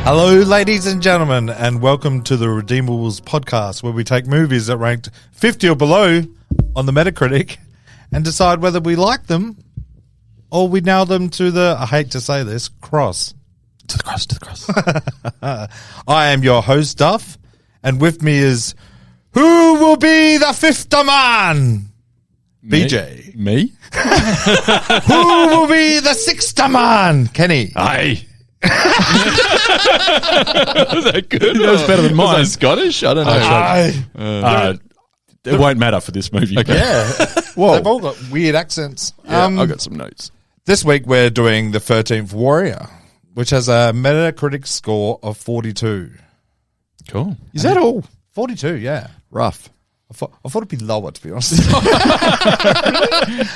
Hello, ladies and gentlemen, and welcome to the Redeemables podcast, where we take movies that ranked 50 or below on the Metacritic and decide whether we like them or we nail them to the, I hate to say this, cross. To the cross, to the cross. I am your host, Duff, and with me is, who will be the fifth man? BJ. Me? Who will be the sixth man? Kenny. Aye. Was that good? That was better than mine. Was that Scottish? I don't know. It won't matter for this movie. Okay. Yeah. Whoa. They've all got weird accents. Yeah, I got some notes. This week we're doing The 13th Warrior, which has a Metacritic score of 42. Cool. Is that all? 42, yeah. Rough. I thought it'd be lower, to be honest.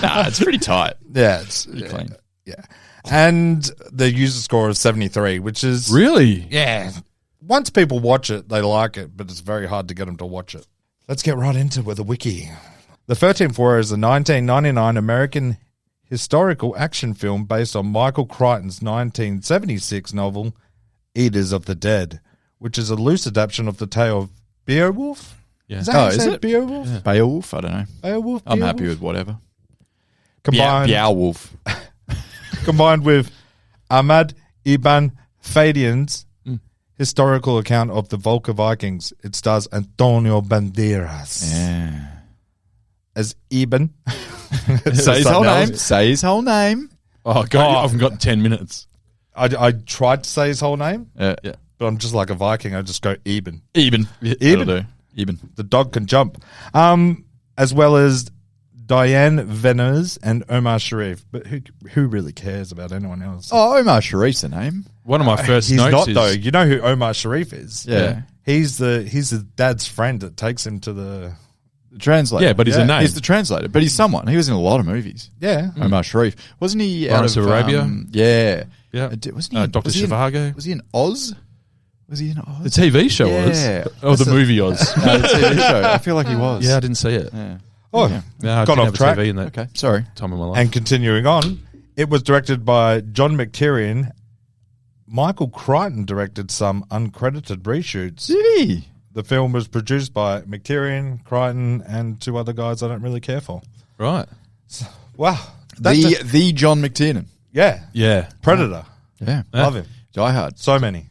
Nah, it's pretty tight. Yeah, it's Pretty clean. Yeah. And the user score is 73, which is... Really? Yeah. Once people watch it, they like it, but it's very hard to get them to watch it. Let's get right into it with the wiki. The 13th Warrior is a 1999 American historical action film based on Michael Crichton's 1976 novel, Eaters of the Dead, which is a loose adaptation of the tale of Beowulf. Yeah. Is that how you is say it? Beowulf? Yeah. Beowulf? I don't know. Beowulf? I'm Beowulf? happy with whatever. Combined with Ahmad Ibn Fadian's historical account of the Volca Vikings. It stars Antonia Banderas Yeah. as Ibn. Say his whole name. Say his whole name. Oh, God. I've got 10 minutes. I tried to say his whole name, Yeah. but I'm just like a Viking. I just go Ibn. Even. Even. That'll do. Even. The dog can jump. As well as Diane Veners and Omar Sharif. But who really cares about anyone else? Oh, Omar Sharif's the name. One of my first He's notes not, is... though. You know who Omar Sharif is? Yeah. He's the dad's friend that takes him to the... The translator. Yeah, but he's a name. He's the translator, but he's someone. He was in a lot of movies. Yeah. Omar Sharif. Wasn't he Lawrence out of of Arabia? Yeah. Yeah. Wasn't he? Dr. was he in- Zhivago? Was he in Oz? Was he in Oz? The TV show Yeah. was. Oh, the movie Oz. No, the TV show. I feel like he was. Yeah, I didn't see it. Yeah. Oh, Yeah. Yeah, I Got didn't off have a track. TV in that Okay. Sorry. time of my life. and continuing on, it was directed by John McTiernan. Michael Crichton directed some uncredited reshoots. Did he? The film was produced by McTiernan, Crichton, and two other guys I don't really care for. Right. Wow. The John McTiernan. Yeah. Yeah. Predator. Yeah. Love him. Die Hard. So many.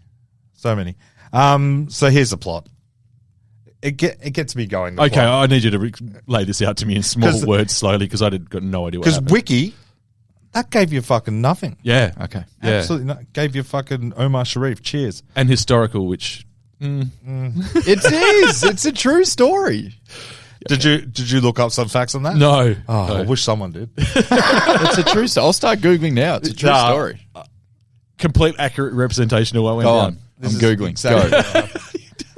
So here's the plot. It gets me going. Okay, I need you to lay this out to me in small words slowly because I got no idea what Because happened. Wiki, that gave you fucking nothing. Yeah. Okay. Yeah. Absolutely not. Gave you fucking Omar Sharif. Cheers. And historical, which... It is. It's a true story. Did you look up some facts on that? No. Oh, No. I wish someone did. It's a true story. I'll start Googling now. It's a true Nah. story. Complete accurate representation of what went Go down. on. I'm This is Googling. exactly Go. right.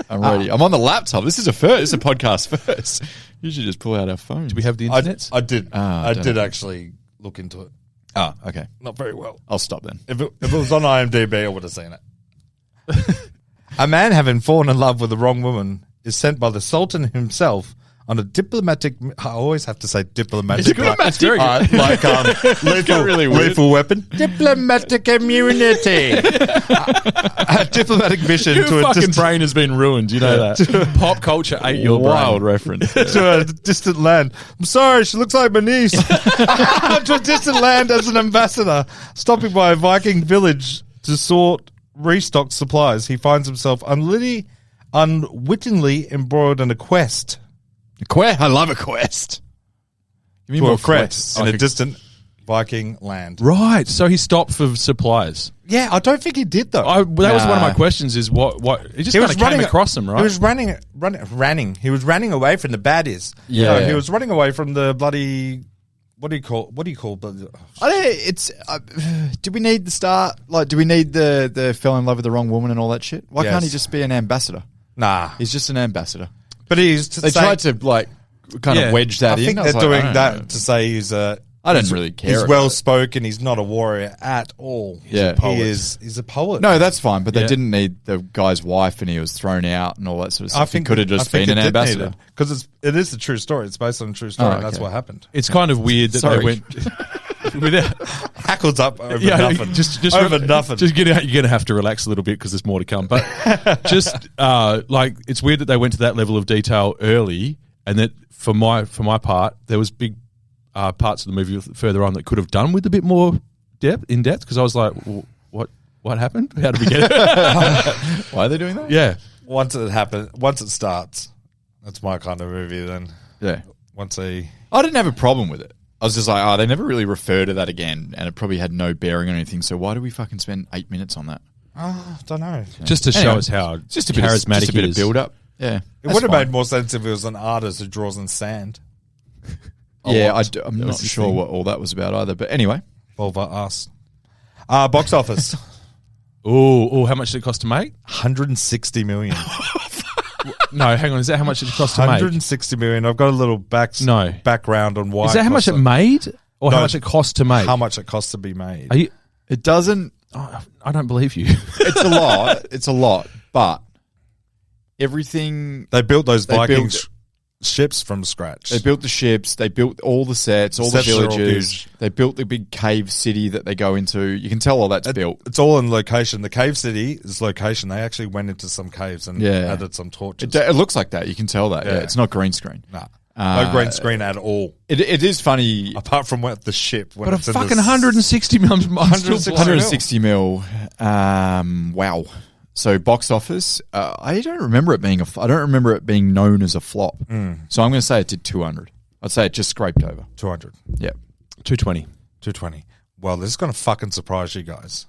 I'm ready. I'm on the laptop. This is a first. This is a podcast first. You should just pull out our phones. Do we have the internet? I did. Ah, I don't did know. actually look into it. Ah, okay. Not very well. I'll stop then. If it was on IMDb, I would have seen it. A man having fallen in love with the wrong woman is sent by the Sultan himself on a diplomatic... I always have to say diplomatic. Diplomatic. Very Like, lethal weapon. Diplomatic immunity. A diplomatic mission Your to a fucking distant... brain has been ruined. You know that. Pop culture ate your Wild brain. reference. to a distant land. I'm sorry, she looks like my niece. To a distant land as an ambassador, stopping by a Viking village to sort restocked supplies. He finds himself unwittingly embroiled in a quest I love a quest. Give me to more a quest quests. in a distant Viking land. Right. So he stopped for supplies. Yeah, I don't think he did though. That was one of my Nah. questions is what he just kind of came across them, right? He was running. He was running away from the baddies. Yeah. No, he was running away from the bloody. What do you call? Bloody, I don't. It's. Do we need the start? Like, do we need the fell in love with the wrong woman and all that shit? Why Yes. can't he just be an ambassador? Nah. He's just an ambassador. But They tried to like kind of wedge that I in. think they're doing that to say he's a... I don't really care. He's about well it. spoken. He's not a warrior at all. Yeah. He's a poet. No, that's fine, but they Yeah. didn't need the guy's wife and he was thrown out and all that sort of stuff. He could have just been an ambassador. Because it is a true story. It's based on a true story. Oh, That's okay. what happened. It's kind of weird that Sorry. they went without. Hackles up over nothing. Just over nothing. Just you're going to have to relax a little bit because there's more to come. But just like it's weird that they went to that level of detail early, and that for my part, there was big parts of the movie further on that could have done with a bit more depth because I was like, what happened? How did we get it? Why are they doing that? Yeah. Once it starts, that's my kind of movie. Then Yeah. I I didn't have a problem with it. I was just like, they never really refer to that again, and it probably had no bearing on anything. So why do we fucking spend 8 minutes on that? don't know. Just to show us how Just charismatic just a bit he of is. build up. Yeah, It would have made more sense if it was an artist who draws in sand. Yeah, lot. I'm That not was the sure thing. what all that was about either. But anyway, Volva us. Box office. Oh, how much did it cost to make? 160 million. No, hang on. Is that how much it cost to make? 160 million. I've got a little background on why. Is that how much it made, or No, how much it cost to make? How much it costs to be made. Are you? it doesn't. Oh, I don't believe you. It's a lot. It's a lot, but everything. They built those They Viking built- ships from scratch. They built the ships. They built all the sets, all the Sets are all villages. huge. They built the big cave city that they go into. You can tell all that's built. It's all in location. The cave city is location. They actually went into some caves and Yeah. added some torches. It looks like that. You can tell that. Yeah, Yeah. it's not green screen. Nah. No green screen at all. It is funny. Apart from the ship. When But a it's in fucking the 160 million. 160 mil. Wow. So box office. I don't remember it being I don't remember it being known as a flop. So I'm going to say it did 200. I'd say it just scraped over. 200. Yeah. 220. 220. Well, this is going to fucking surprise you guys.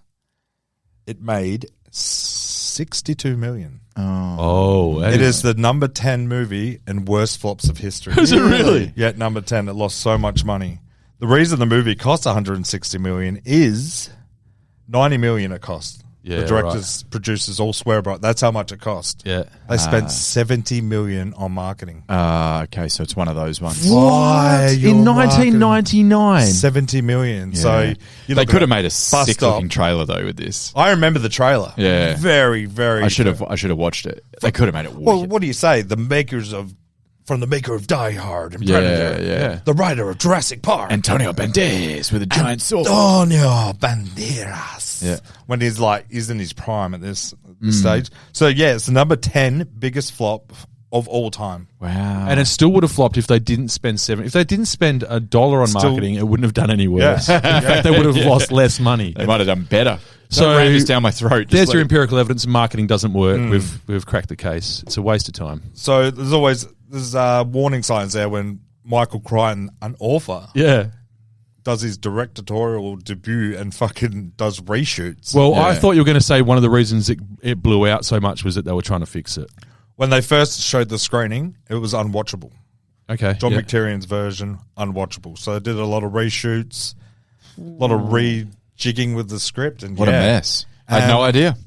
It made 62 million. Oh, It is the number 10 movie and worst flops of history. Is it really? Yeah, number 10. It lost so much money. The reason the movie cost 160 million is 90 million it cost. Yeah, the directors, producers all swear by it. That's how much it cost. Yeah. They spent 70 million on marketing. Okay, so it's one of those ones. Why? In 1999. 70 million. Yeah. So They could have made a bus sick stop. looking trailer though with this. I remember the trailer. Yeah. Very, very. I should have watched it. They could have made it Well, wicked. what do you say? From the maker of Die Hard and Yeah, Predator. yeah. The writer of Jurassic Park. Antonia Banderas with a giant sword. Antonia Banderas. Yeah. When he's in his prime at this stage. So yeah, it's the number 10 biggest flop of all time. Wow. And it still would have flopped if they didn't spend If they didn't spend $1 on marketing, it wouldn't have done any worse. In fact, they would have lost less money. They might have done better. So So ran this down my throat. There's your empirical evidence. Marketing doesn't work. We've cracked the case. It's a waste of time. So there's warning signs there when Michael Crichton, an author, Yeah. does his directorial debut and fucking does reshoots. Well, Yeah. I thought you were going to say one of the reasons it blew out so much was that they were trying to fix it. When they first showed the screening, it was unwatchable. Okay. John yeah. McTiernan's version, unwatchable. So they did a lot of reshoots, a lot of rejigging with the script. And What a mess. I had no idea.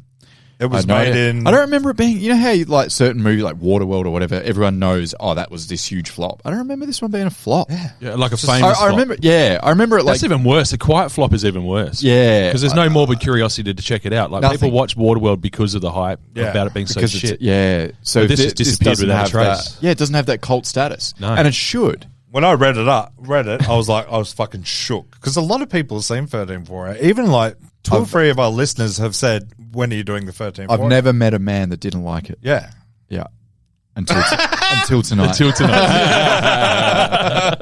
It was I had no made idea. in... I don't remember it being, you know how you, like certain movie like Waterworld or whatever, everyone knows, that was this huge flop. I don't remember this one being a flop. Yeah, like a famous I remember, I remember it like, That's even worse. A quiet flop is even worse. yeah. Because there's no morbid curiosity to check it out. Like Nothing. people watch Waterworld because of the hype Yeah. about it being so because shit. it's, yeah. So But this has this disappeared doesn't without a have trace. that. Yeah, it doesn't have that cult status. No. And it should. When I read it, I was fucking shook. Because a lot of people have seen 13-4. Even like two or three of our listeners have said, when are you doing the 13-4? I've never met a man that didn't like it. Yeah. Yeah. Until tonight. Until tonight.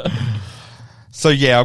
So yeah,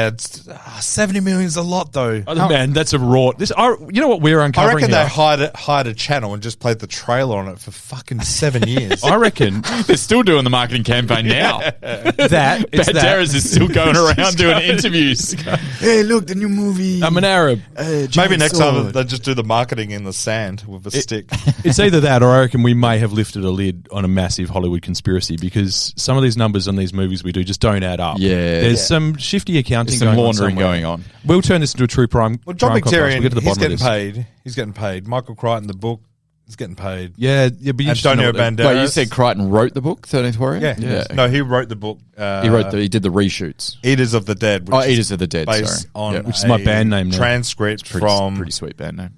it's 70 million is a lot though. Oh, man, that's a raw. You know what we're I uncovering reckon here? they hired a channel and just played the trailer on it for fucking 7 years. I reckon They're still doing the marketing campaign now. Banderas is still going around doing interviews. Hey, look, the new movie. I'm an Arab. Maybe next time they just do the marketing in the sand with a stick. It's either that or I reckon we may have lifted a lid on a massive Hollywood conspiracy because some of these numbers on these movies we do just don't add up. Yeah. There's some shifty accounting There's some going laundering on somewhere. going on. We'll turn this into a true prime. Well, John crime podcast. McTiernan, We'll get to the he's bottom of getting this. paid. He's getting paid. Michael Crichton, the book He's getting paid. Yeah, but Antonia Banderas. Wait, you said Crichton wrote the book, 13th Warrior? Yeah. No, he wrote the book. He did the reshoots. Eaters of the Dead. Which Eaters of the Dead, based sorry. on which is my band name now. Transcript Pretty sweet band name.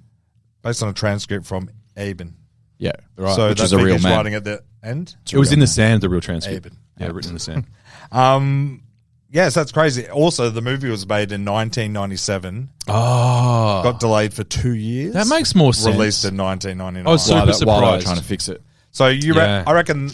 based on a transcript from Aben. Yeah, Right. So which that is a thing real he's man. written at the end. It was in the sand, the real transcript. Aben. Yeah, written in the sand. Yes, that's crazy. Also, the movie was made in 1997. Oh. Got delayed for 2 years. That makes more sense. Released in 1999. I was super While they were surprised. trying to fix it. So Yeah. I reckon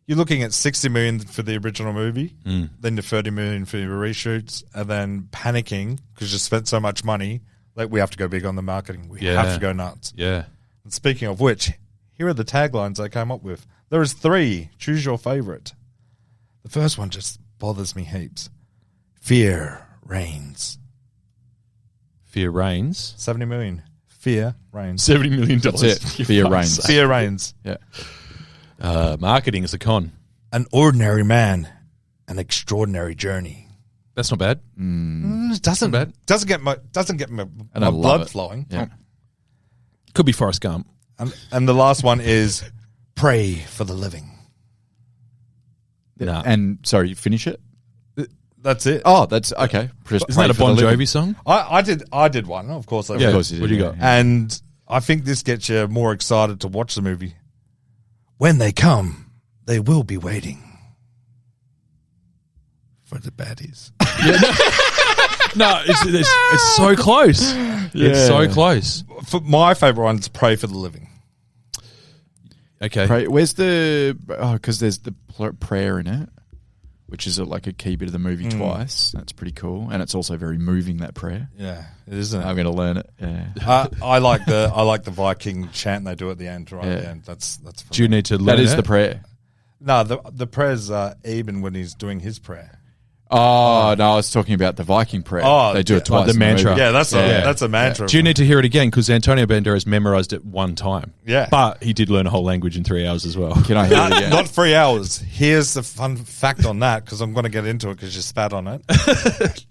you're looking at 60 million for the original movie, then the 30 million for your reshoots, and then panicking because you spent so much money. Like, we have to go big on the marketing. We Yeah. have to go nuts. Yeah. And speaking of which, here are the taglines I came up with. There is 3. Choose your favorite. The first one just bothers me heaps. Fear reigns. Fear reigns. 70 million. Fear reigns. $70 million. That's it. Fear reigns. Fear reigns. Yeah. Marketing is a con. An ordinary man, an extraordinary journey. That's not bad. It doesn't bad. Doesn't get my And I love blood it. flowing. Yeah. Could be Forrest Gump. And the last one is pray for the living. Nah. And sorry, you finish it? That's it. Oh, that's okay. Just Isn't that pray a for the Bon living. Jovi song? I did one, of course. Yeah. Of course you What did, do you got? And I think this gets you more excited to watch the movie. When they come, they will be waiting for the baddies. No, it's so close. It's so close. For my favorite one is pray for the living. Okay. Pray, where's the... Oh, because there's the prayer in it, which is like a key bit of the movie twice. That's pretty cool. And it's also very moving, that prayer. Yeah, it isn't. I'm going to learn it. Yeah. I like the Viking chant they do at the end. Right Yeah. at the end. That's Do you need to learn That is it? the prayer. no the prayers Eben when he's doing his prayer. Oh, no, I was talking about the Viking prayer. Oh, they do yeah, it twice. like the in mantra. movie. Yeah, that's a mantra. Do you need to hear it again? Because Antonio Banderas memorized it one time. Yeah. But he did learn a whole language in 3 hours as well. Can I hear it again? Not 3 hours. Here's the fun fact on that because I'm going to get into it because you spat on it.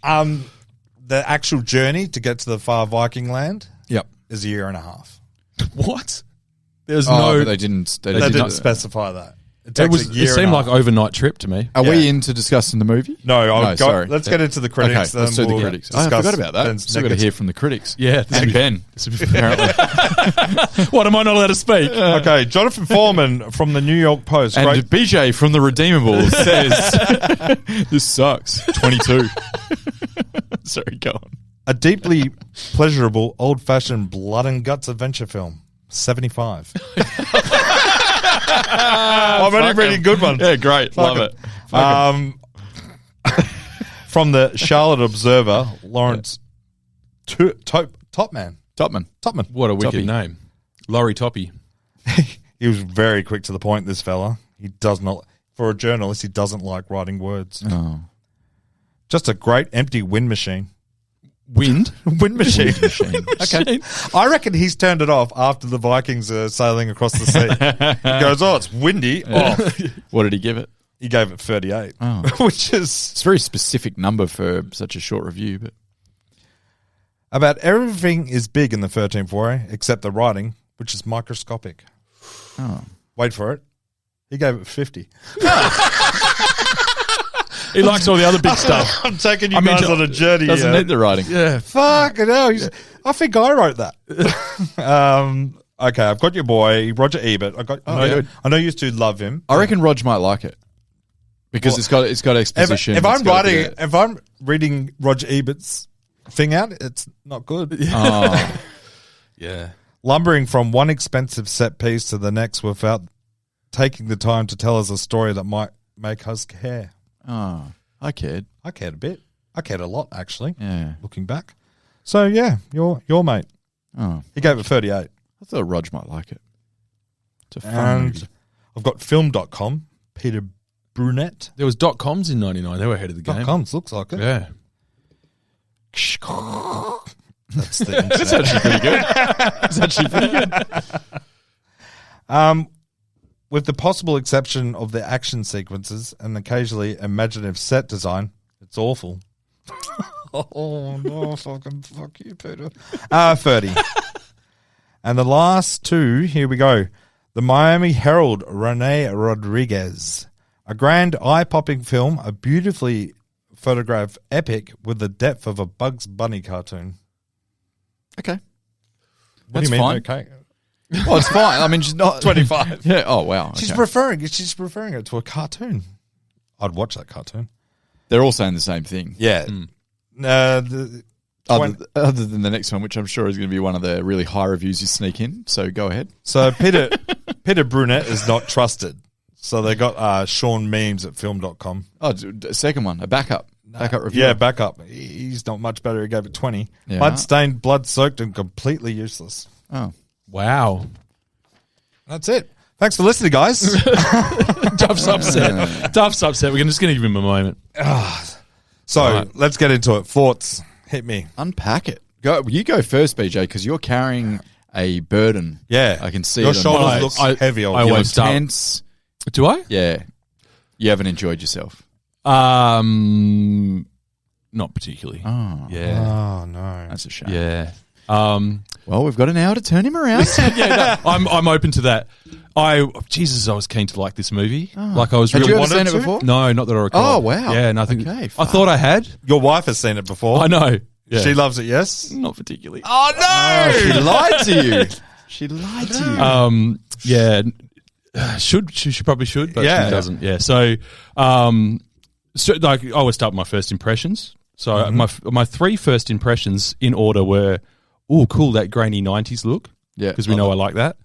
The actual journey to get to the far Viking land Yep. is a year and a half. What? There's Oh, no... but they didn't. They They didn't. didn't specify that. It It takes a year. seemed and a like half. overnight trip to me. Are we Yeah. into discussing the movie? No, sorry. let's get into the critics. Okay, let's do then the we'll critics. I discuss forgot about that. Ben's Still got to negatives. hear from the critics. Yeah. And Ben, apparently. What, am I not allowed to speak? Okay, Jonathan Foreman from the New York Post. And Great, BJ from The Redeemables says, this sucks. 22. Sorry, go on. a deeply pleasurable, old-fashioned blood and guts adventure film. 75. I'm only reading good ones. Yeah, great. Love it. From the Charlotte Observer, Lawrence Topman. Topman. What a wicked Toppy. name. Laurie Toppy. He was very quick to the point, this fella. He does not, for a journalist, he doesn't like writing words. Oh. Just a great empty wind machine. Wind? Wind machine. Okay. I reckon he's turned it off after the Vikings are sailing across the sea. He goes, oh, it's windy. Off. What did he give it? He gave it 38, Oh. which is It's a very specific number for such a short review, but about everything is big in the 13th Warrior except the writing, which is microscopic. oh. Wait for it. He gave it 50. He likes all the other big stuff. I'm taking you I mean, guys on a journey Doesn't here. need the writing. Yeah. Fucking hell. I think I wrote that. Okay, I've got your boy, Roger Ebert. I know you two love him. I reckon Rog might like it. Because Well, it's got exposition. If I'm it's got a writing, bit of- if I'm reading Roger Ebert's thing out, it's not good. Oh. Yeah. Lumbering from one expensive set piece to the next without taking the time to tell us a story that might make us care. Oh. I cared. I cared a bit. I cared a lot, actually, Yeah. looking back. So, yeah, your mate. Oh. He gave it 38. I thought Rog might like it. It's a fun And movie. I've got film.com, Peter Brunette. There was .coms in 99. They were ahead of the game. .coms, looks like it. Yeah. That's the internet. It's actually pretty good. It's actually pretty good. With the possible exception of the action sequences and occasionally imaginative set design, it's awful. Oh, no, fuck you, Peter. 30. And the last two, here we go. The Miami Herald, Rene Rodriguez. A grand, eye-popping film, a beautifully photographed epic with the depth of a Bugs Bunny cartoon. Okay. What do you mean? fine. Okay. Well, it's fine. I mean, she's not 25. Yeah. Oh, wow. She's okay. referring it to a cartoon. I'd watch that cartoon. They're all saying the same thing. Yeah. Other than the next one, which I'm sure is going to be one of the really high reviews you sneak in. So go ahead. So Peter Brunette is not trusted. So they got Sean Memes at film.com. Oh, second one, a backup review. Yeah, backup. He's not much better. He gave it 20. Yeah. Blood-stained, blood-soaked, and completely useless. Oh, Wow. That's it. Thanks for listening, guys. Duff's upset. Duff's upset. We're just going to give him a moment. So Right. let's get into it. Thoughts. Hit me. unpack it. You go first, BJ, because you're carrying a burden. Yeah. I can see Your it. shoulders I- look heavy. I Old won't You're start. tense. Do I? Yeah. You haven't enjoyed yourself. Not particularly. Oh, Yeah. Oh, no. that's a shame. Yeah. Well, we've got an hour to turn him around. Yeah, no, I'm open to that. I was keen to like this movie. Like I was Had really you ever wanted seen it to? before? No, not that I recall. Oh, wow. Yeah, nothing. Okay, I fine. thought I had. Your wife has seen it before. I know. Yeah. She loves it, yes? Not particularly. Oh, no! She lied to you. She lied to you. Yeah. She probably should, but Yeah. she doesn't. Yeah. So, like I always start with my first impressions. So my three first impressions in order were, oh, cool, that grainy 90s look. Yeah, Because we know I like that.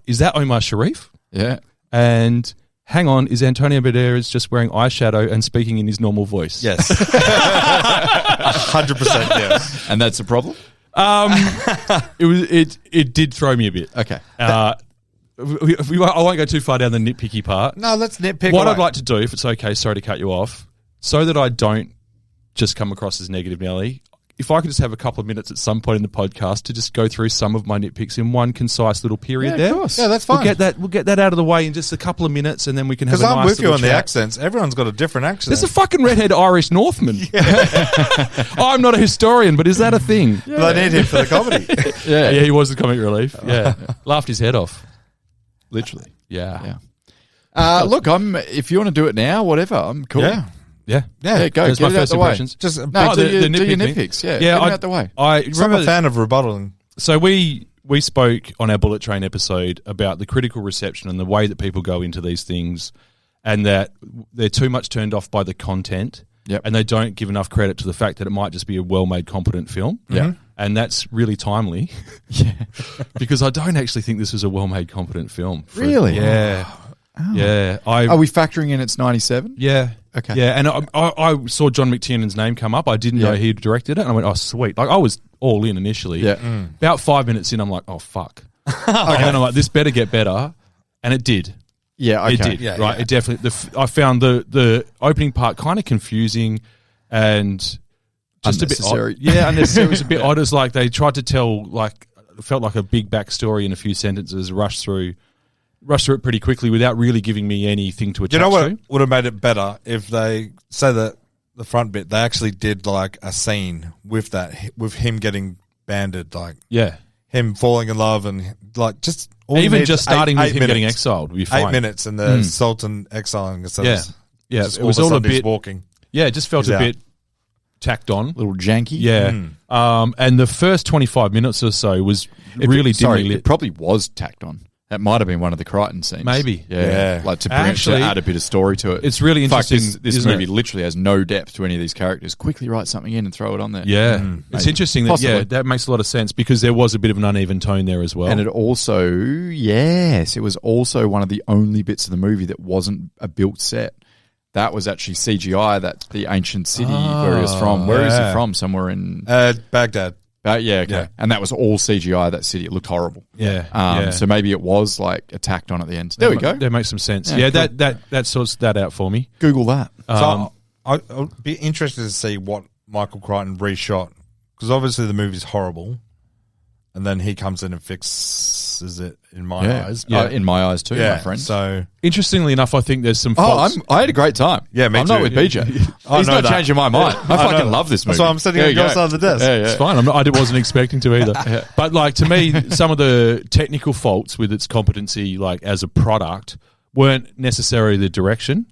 Is that Omar Sharif? Yeah. And hang on, is Antonia Banderas just wearing eyeshadow and speaking in his normal voice? Yes. 100% yes. And that's a problem? It did throw me a bit. Okay. I won't go too far down the nitpicky part. No, let's nitpick. What away. I'd like to do, if it's okay, sorry to cut you off, so that I don't just come across as negative, Nelly, if I could just have a couple of minutes at some point in the podcast to just go through some of my nitpicks in one concise little period Yeah, there. of course. Yeah, that's fine. We'll get that out of the way in just a couple of minutes, and then we can have a Because nice I'm with you little on the chat. accents. Everyone's got a different accent. There's a fucking redhead Irish Northman. I'm not a historian, but is that a thing? They need him for the comedy. Yeah, he was the comic relief. Yeah. Laughed his head off. Literally. Yeah. Look, if you want to do it now, whatever, I'm cool. Yeah. Yeah. Yeah, go. There's Get my it out first the way. impressions. Just No, do your nitpick thing. nitpicks. Yeah, Yeah, get them out the way. I I'm remember a fan of rebuttaling. So we spoke on our Bullet Train episode about the critical reception and the way that people go into these things, and that they're too much turned off by the content, Yep. and they don't give enough credit to the fact that it might just be a well-made, competent film. Yeah. And that's really timely. Yeah. Because I don't actually think this is a well-made, competent film. Really? Yeah. Yeah. Are we factoring in it's 97? Yeah. Okay. Yeah, and I saw John McTiernan's name come up. I didn't know he directed it, and I went, oh, sweet. Like, I was all in initially. Yeah. About 5 minutes in, I'm like, oh, fuck. And I'm like, this better get better. And it did. Yeah, okay. It did, Yeah, right? yeah. It definitely. I found the opening part kind of confusing and just Unnecessary. a bit odd. Yeah, unnecessary. It was a bit odd. It's like they tried to tell, like, it felt like a big backstory in a few sentences, rushed through it pretty quickly without really giving me anything to attach You know what to. would have made it better if they say that the front bit they actually did like a scene with him getting banded, like Yeah. him falling in love and like just all he Even needs just is starting with eight him getting minutes. exiled would be fine. 8 minutes and the Sultan exiling instead Yeah. of Yeah. just It was all a Sundays bit walking. Yeah, it just felt He's a out. bit tacked on. Little janky. Yeah. And the first 25 minutes or so was really dimly lit. It probably was tacked on. That might have been one of the Crichton scenes. Maybe. Yeah. Yeah. Like to Actually, add a bit of story to it. it's really In fact, interesting, this isn't movie it? literally has no depth to any of these characters. Quickly write something in and throw it on there. Yeah. It's Maybe. interesting that, Possibly. that makes a lot of sense because there was a bit of an uneven tone there as well. And it also, it was also one of the only bits of the movie that wasn't a built set. That was actually CGI, that the ancient city where he was from. Where is he yeah. from? Somewhere in... Baghdad. yeah, okay. Yeah. And that was all CGI, that city. It looked horrible. yeah. So maybe it was like attacked on at the end. There we go. That makes some sense. Yeah, Yeah, cool. that sorts that out for me. Google that. So I'll be interested to see what Michael Crichton reshot because obviously the movie's horrible, and then he comes in and fixes is it in my eyes. Yeah. In my eyes too, my friend. So interestingly enough, I think there's some faults. I had a great time. Yeah, me I'm too. not with BJ. He's not changing my mind. I fucking love this movie. That's why I'm sitting on your side of the desk. Yeah, yeah. It's fine. I wasn't expecting to either. But like to me, some of the technical faults with its competency, like as a product, weren't necessarily the direction.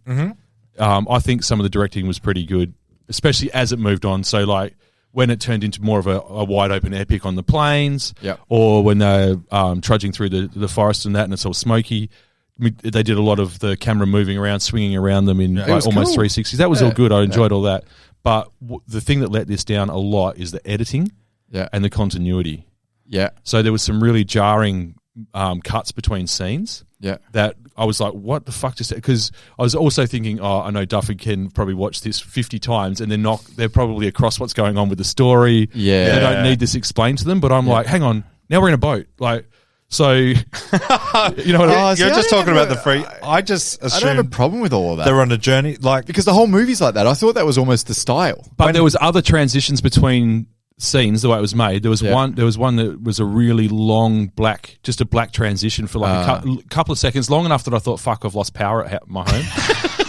I think some of the directing was pretty good, especially as it moved on. So like when it turned into more of a wide open epic on the plains, or when they're trudging through the forest and that, and it's all smoky. They did a lot of the camera moving around, swinging around them in like almost 360s. That was all good. I enjoyed all that. But the thing that let this down a lot is the editing and the continuity. Yeah. So there was some really jarring cuts between scenes. Yeah. That I was like, what the fuck just... Because I was also thinking, I know Duff and Ken probably watched this 50 times and they're probably across what's going on with the story. Yeah. They don't need this explained to them. But I'm like, hang on, now we're in a boat. Like... So, you know what I mean? You're just talking about the free... I just I don't assume have a problem with all of that. they're on a journey. Like, Because the whole movie's like that. I thought that was almost the style. But there was other transitions between scenes the way it was made. There was one that was a really long black transition for like a couple of seconds, long enough that I thought, fuck, I've lost power at my home.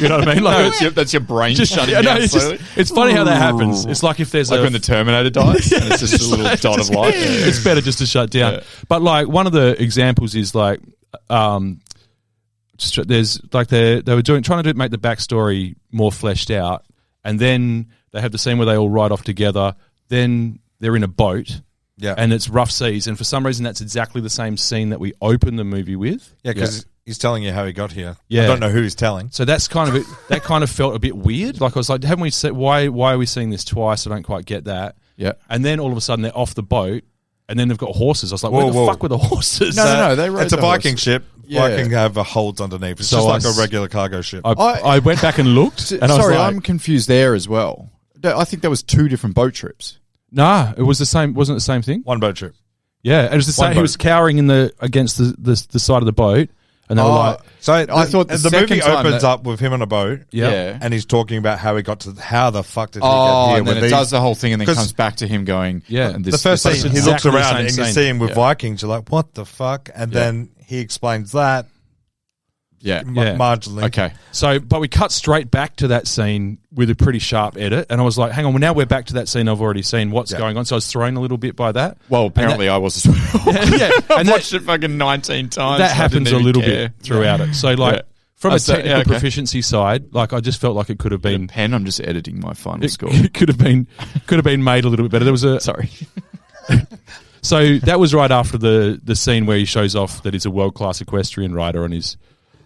You know what I mean? Like That's your brain just shutting down slowly. It's funny how that happens. It's like if there's Like when the Terminator dies and it's just a little dot of light. It's better just to shut down. But like one of the examples is like, there's like they were trying to make the backstory more fleshed out, and then they have the scene where they all ride off together. Then they're in a boat, and it's rough seas, and for some reason that's exactly the same scene that we open the movie with. yeah, because he's telling you how he got here. Yeah. I don't know who he's telling. So that's kind of it. That kind of felt a bit weird. Like I was like, haven't we said why are we seeing this twice? I don't quite get that. Yeah. And then all of a sudden they're off the boat, and then they've got horses. I was like, where the fuck were the horses? No, they rode It's a the Viking horse. ship. Yeah. Viking have holds underneath. It's So just like a regular cargo ship. I went back and looked, and I was Sorry, like, I'm confused there as well. I think there was 2 different boat trips. nah, it was the same. Wasn't it the same thing? One boat trip. Yeah, it was the same. He boat. was cowering against the side of the boat, and they were like, So I thought the the movie second time opens that- up with him on a boat. yeah. And he's talking about how he got to how the fuck did he Oh, get here? and then with it these- does the whole thing and then 'Cause- comes back to him going, Yeah. and the first scene, this he is looks exactly the around same and you scene. see him with Vikings. You're like, what the fuck? And then he explains that marginally. Okay. So, but we cut straight back to that scene with a pretty sharp edit, and I was like, hang on, well, now we're back to that scene I've already seen. What's going on? So I was thrown a little bit by that. Well, apparently I was as well. Yeah, I've and watched it fucking 19 times. that I happens didn't a even little care. bit throughout it. So, like, from a technical proficiency side, like, I just felt like it could have been... Pen, I'm just editing my final score. It could have been made a little bit better. There was a... Sorry. So that was right after the scene where he shows off that he's a world-class equestrian rider on his...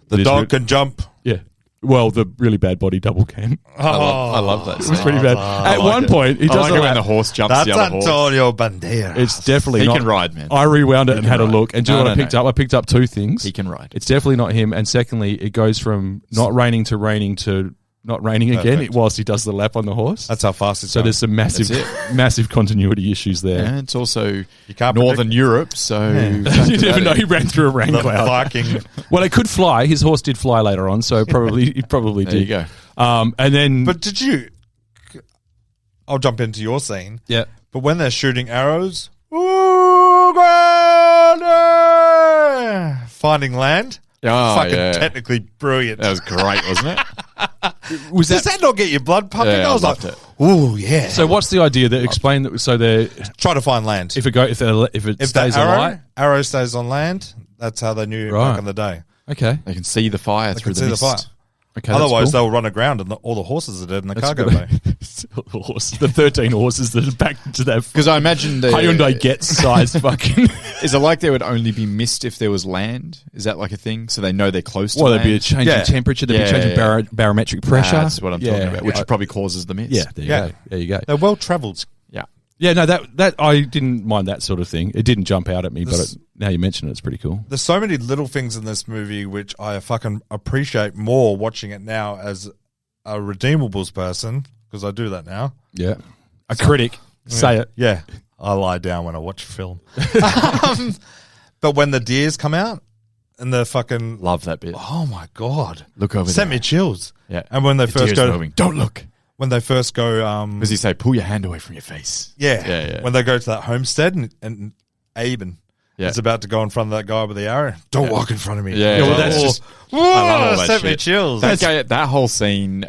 The dog can jump. Yeah. Well, the really bad body double can. I love that. It was pretty bad. At one point, he does I like a it when lap. the horse jumps That's the other horse. Antonia Banderas. It's definitely He not. can ride, man. I rewound it and can had a ride. look. And do you know No, what I picked up? I picked up 2 things. He can ride. It's definitely not him. And secondly, it goes from not raining to not raining again Perfect. whilst he does the lap on the horse. That's how fast it's So going. there's some That's massive continuity issues there. And it's also can't Northern Europe, so You never know. He ran through a rain the cloud. Viking. Well, it could fly. His horse did fly later on, so he probably there did. you go. And then, But did you... I'll jump into your scene. yeah. But when they're shooting arrows... Uganda! Finding land... Oh, fucking yeah. technically brilliant. That was great, wasn't it? Does that not get your blood pumping? Yeah, I was I like, loved it. ooh, yeah. So what's the idea? That explain that. So they're Try to find land. if it If stays the alight. arrow stays on land, that's how they knew Right. back in the day. Okay. They can see the fire They through can the see the mist. fire. Okay. Otherwise, that's cool. they'll run aground and all the horses are dead in the That's cargo good. bay. The 13 horses that are back to that Because I imagine the Hyundai Getz sized fucking. Is it like there would only be mist if there was land? Is that like a thing? So they know they're close to Well, land? there'd be a change Yeah. in temperature. There'd be Yeah, a change in yeah. barometric pressure. That's what I'm talking about, which Yeah. probably causes the mist. Yeah. There you Yeah. go. There you go. They're well travelled. Yeah. Yeah. No, that I didn't mind that sort of thing. It didn't jump out at me, This- but now you mention it, it's pretty cool. There's so many little things in this movie which I fucking appreciate more watching it now as a Redeemables person, because I do that now. Yeah. A critic. Say it. Yeah, I lie down when I watch film. But when the deers come out and the fucking... Love that bit. Oh, my God. Look over Sent there. me chills. Yeah. And when they The first deer's go... moving. Don't look. When they first go... Does he say, pull your hand away from your face? Yeah. Yeah, yeah. When they go to that homestead and Abe and is about to go in front of that guy with the arrow. Don't walk in front of me. Yeah, well, that's just. I love all that sent me shit. chills. That whole scene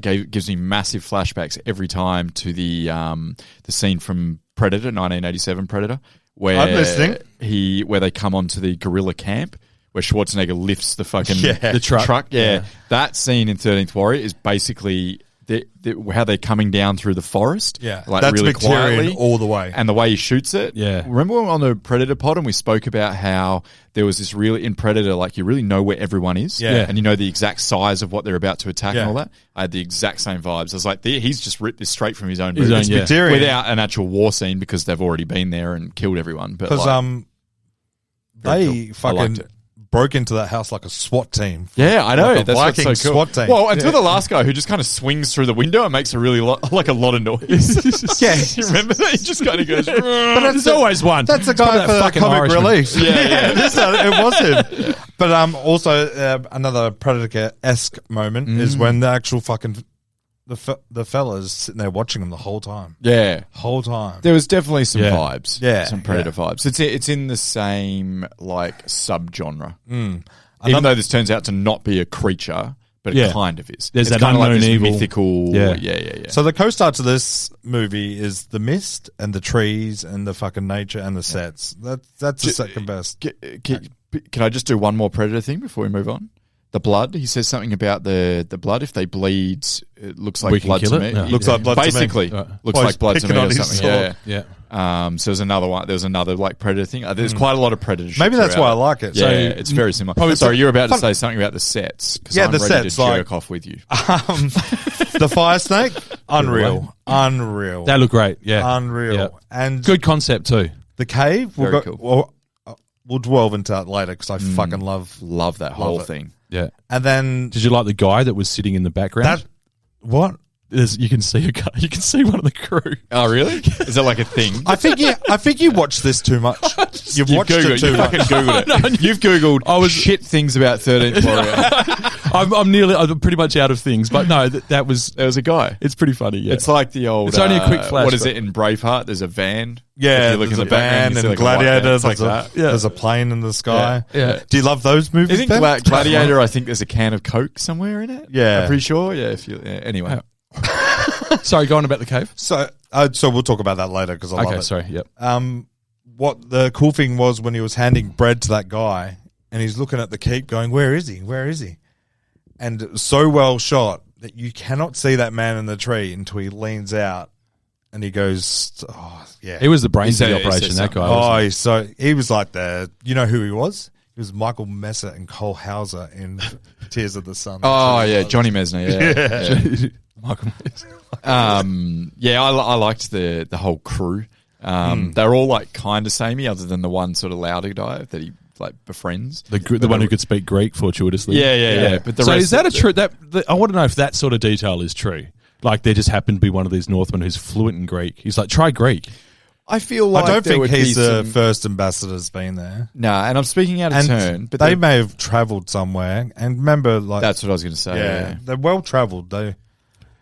gives me massive flashbacks every time to the scene from Predator, 1987 Predator, where I'm listening. where they come onto the guerrilla camp, where Schwarzenegger lifts the fucking the truck. Yeah. That scene in 13th Warrior is basically how they're coming down through the forest. Yeah, like that's really Victorian quietly all the way. and the way he shoots it. Yeah. Remember on the Predator pod and we spoke about how there was this really, in Predator, like you really know where everyone is. Yeah. And you know the exact size of what they're about to attack Yeah. and all that. I had the exact same vibes. I was like, he's just ripped this straight from his own His movie. own, It's yeah. Victorian. Without an actual war scene because they've already been there and killed everyone. But Because very they cool. I liked fucking it. broke into that house like a SWAT team. Yeah, I know. Like a That's Viking what's so cool. SWAT team. Well, until the last guy who just kind of swings through the window and makes a really like a lot of noise. Yeah. You remember that? He just kind of goes. But there's always one. That's the It's probably guy that for fucking comic Irishman. relief. Yeah. It was him. But also another Predator-esque moment is when the actual fucking the fellas sitting there watching him the whole time. Yeah. Whole time. There was definitely some Yeah. vibes. Yeah, Some Predator yeah. vibes. It's in the same like subgenre. Even Another- though this turns out to not be a creature, but it Yeah. kind of is. There's it's that kind of like unknown this evil. mythical. Yeah. Yeah. So the co-star to this movie is the mist and the trees and the fucking nature and the sets. That's the second best. Can I just do one more Predator thing before we move on? The blood. He says something about the blood. If they bleed, it looks like We can blood kill to it? me. Yeah. Looks like blood to me. Basically, Right. looks Well, like blood to he's me picking or on his something. sword. Yeah. Yeah. So there's another one. There's another like Predator thing. There's quite a lot of Predator. shit Maybe that's throughout why I it. like it. Yeah, So it's very similar. probably- Sorry, you were about to Fun- say something about the sets. 'Cause Yeah, I'm the ready sets, to like- jerk off with you. the fire snake, unreal. They look great. Yeah. Unreal. Yeah. And Good concept too. the cave, Very cool. we'll delve into that later because I fucking love. Love that whole it. thing. Yeah. And then Did you like the guy that was sitting in the background? that what? You can see a guy. You can see one of the crew. Oh, really? Is that like a thing? I think you watched this too much. You've watched it too You much. fucking Googled it. You've Googled shit things about 13th Warrior. I'm pretty much out of things, but no, that was. There was a guy. It's pretty funny. Yeah. It's like the old. It's only a quick flash, What is but- it in Braveheart? There's a van. Yeah, If you look in there's the a background, van you see and like a white van. Gladiator. It's like There's that. there's a plane in the sky. Yeah. Do you love those movies? I think Ben? Gladiator. I think there's a can of Coke somewhere in it. Yeah. I'm pretty sure. Yeah. Anyway. Sorry, go on about the cave. So we'll talk about that later because I love Okay, it. sorry. Yep. What the cool thing was when he was handing bread to that guy and he's looking at the keep going, where is he? Where is he? And it was so well shot that you cannot see that man in the tree until he leans out and he goes, oh, yeah. He was the brains of He the said operation. That something. guy. Oh, wasn't he was like you know who he was? He was Michael Messer and Cole Hauser in Tears of the Sun. Oh yeah, Johnny Mesner. Yeah. he? Michael. I liked the whole crew. They're all like kind of samey, other than the one sort of louder guy that he like befriends. The one who could speak Greek fortuitously. Yeah. But the So rest is that of a true? I want to know if that sort of detail is true. Like there just happened to be one of these Northmen who's fluent in Greek. He's like, try Greek. I feel like I don't there think would he's be the some- first ambassador's been there. Nah, and I'm speaking out of And turn, but they may have travelled somewhere. And remember, like, that's what I was going to say. Yeah. they're well travelled.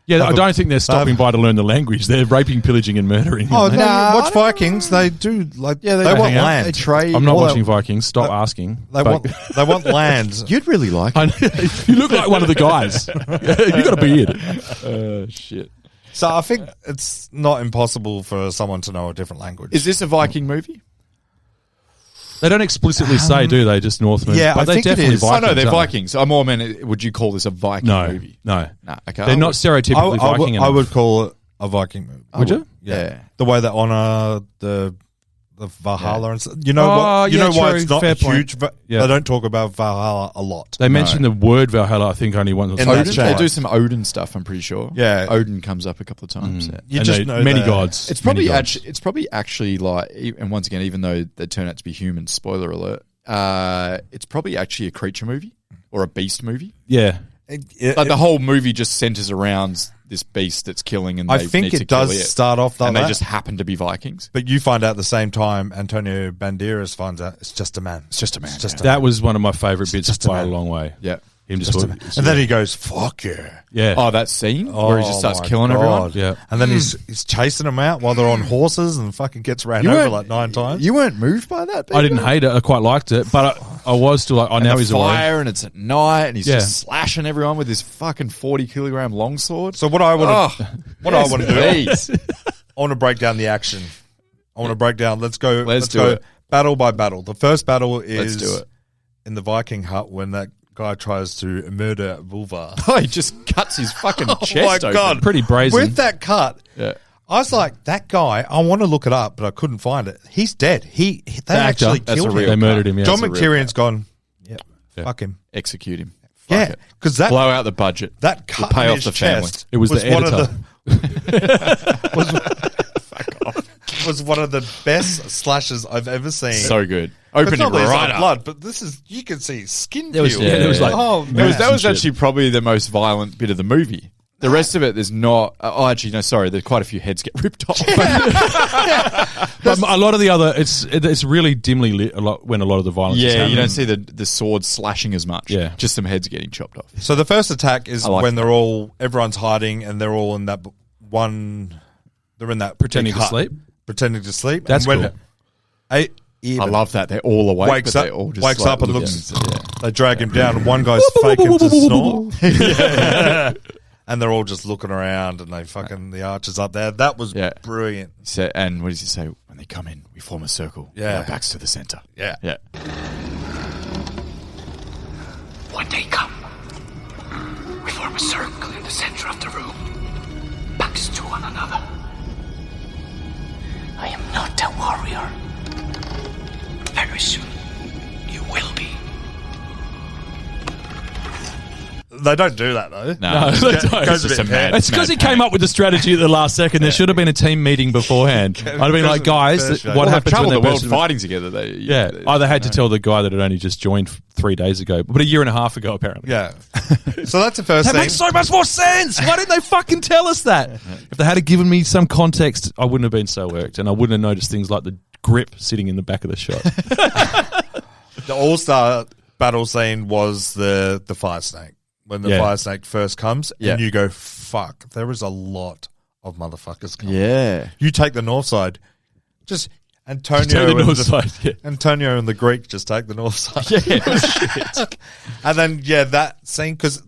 Yeah, I don't think they're stopping by to learn the language. They're raping, pillaging, and murdering. Oh, aren't they? no, Nah, watch Vikings. They do like they want hang out. land. They trade. I'm not All watching that- Vikings. Stop asking. They But- want land. You'd really like I know. You look like one of the guys. You got a beard. it. Shit. So I think it's not impossible for someone to know a different language. Is this a Viking movie? They don't explicitly say, do they? Just Northmen. yeah, but I they're think it definitely is. Vikings. Oh no, they're aren't Vikings. I'm more meant. Would you call this a Viking they? No, movie? no. Nah, okay. They're not stereotypically Viking. I enough. would call it a Viking movie. Would you? Yeah. The way they honor the Valhalla and stuff. You know Oh, what? You yeah, know why true. it's not Fair huge. point. Yeah. They don't talk about Valhalla a lot. They mentioned the word Valhalla, I think, only once or In twice. that Odin, chat. they do some Odin stuff. I'm pretty sure. Yeah. Odin comes up a couple of times. Yeah. You And just they- know many that- gods. It's probably many gods. actually like, and once again, even though they turn out to be humans, spoiler alert, it's probably actually a creature movie or a beast movie. Yeah. Like the whole movie just centers around this beast that's killing, and I they think need to it does kill it, start off like and that. they just happen to be Vikings. But you find out at the same time, Antonia Banderas finds out it's just a man. It's just a man. It's just a That was one of my favourite bits just a by a man. long way. Yeah, Him just and then he goes, "Fuck yeah." yeah. Oh, that scene where he just starts killing everyone. Yeah. And then he's chasing them out while they're on horses and fucking gets ran over like 9 times. You weren't moved by that, I didn't hate it. I quite liked it, but I was still like, oh, now he's a warrior. fire, and it's at night, and he's just slashing everyone with his fucking 40-kilogram longsword. So what I want to do, Please. I want to break down the action. I want to break down. Let's go do it. battle by battle. The first battle Let's is do it. in the Viking hut when that guy tries to murder Vulva. Oh, he just cuts his fucking chest open. God. Pretty brazen. With that cut, Yeah. I was like, that guy, I want to look it up, but I couldn't find it. He's dead. They actually That's killed a real him. They murdered him, yeah. John That's a real McTierion's gone, fuck him. Execute him. Yeah, Fuck it. because that Blow out the budget. That cut We'll pay in off his the family. chest It was the one of editor. was one of the best slashes I've ever seen. So good. It's Open not it that he's right on up. blood, but this is, you can see his skin There was- peel. yeah, there was like- oh, man. That was Shit. actually probably the most violent bit of the movie. The rest of it, there's not. Oh, actually, no. Sorry, there's quite a few heads get ripped off. But a lot of the other, it's really dimly lit a lot when a lot of the violence is yeah, happening. you don't see the sword slashing as much. Yeah. just some heads getting chopped off. So the first attack is like when everyone's hiding and they're all in that one, they're in that Pretending big to hut, sleep? Pretending to sleep. That's and when cool. I love that they're all awake. Wakes but up- they're all just wakes like up and looking- looks- They drag him down and one guy's faking to snore. And they're all just looking around and the archer's up there. That was brilliant. So, and what does he say? When they come in, we form a circle. Yeah. With our backs to the center. Yeah. Yeah. When they come, we form a circle in the center of the room, backs to one another. I am not a warrior. Very soon, you will be. They don't do that though. No, they don't. It's Goes a just bit a mad. It's because he came up with the strategy at the last second. There should have been a team meeting beforehand. I'd have been like, guys, what happens when traveled they're the world person- fighting together? They had to tell the guy that had only just joined 3 days ago, but a year and a half ago, apparently. Yeah. So that's the first That thing. makes so much more sense. Why didn't they fucking tell us that? If they had given me some context, I wouldn't have been so irked, and I wouldn't have noticed things like the grip sitting in the back of the shot. The all-star battle scene was the fire snake. When the fire snake first comes, and you go, fuck, there is a lot of motherfuckers coming. Yeah. You take the north side. Just Antonio, Take the and north side, yeah. Antonio and the Greek just take the north side. Yeah. And then, that scene, because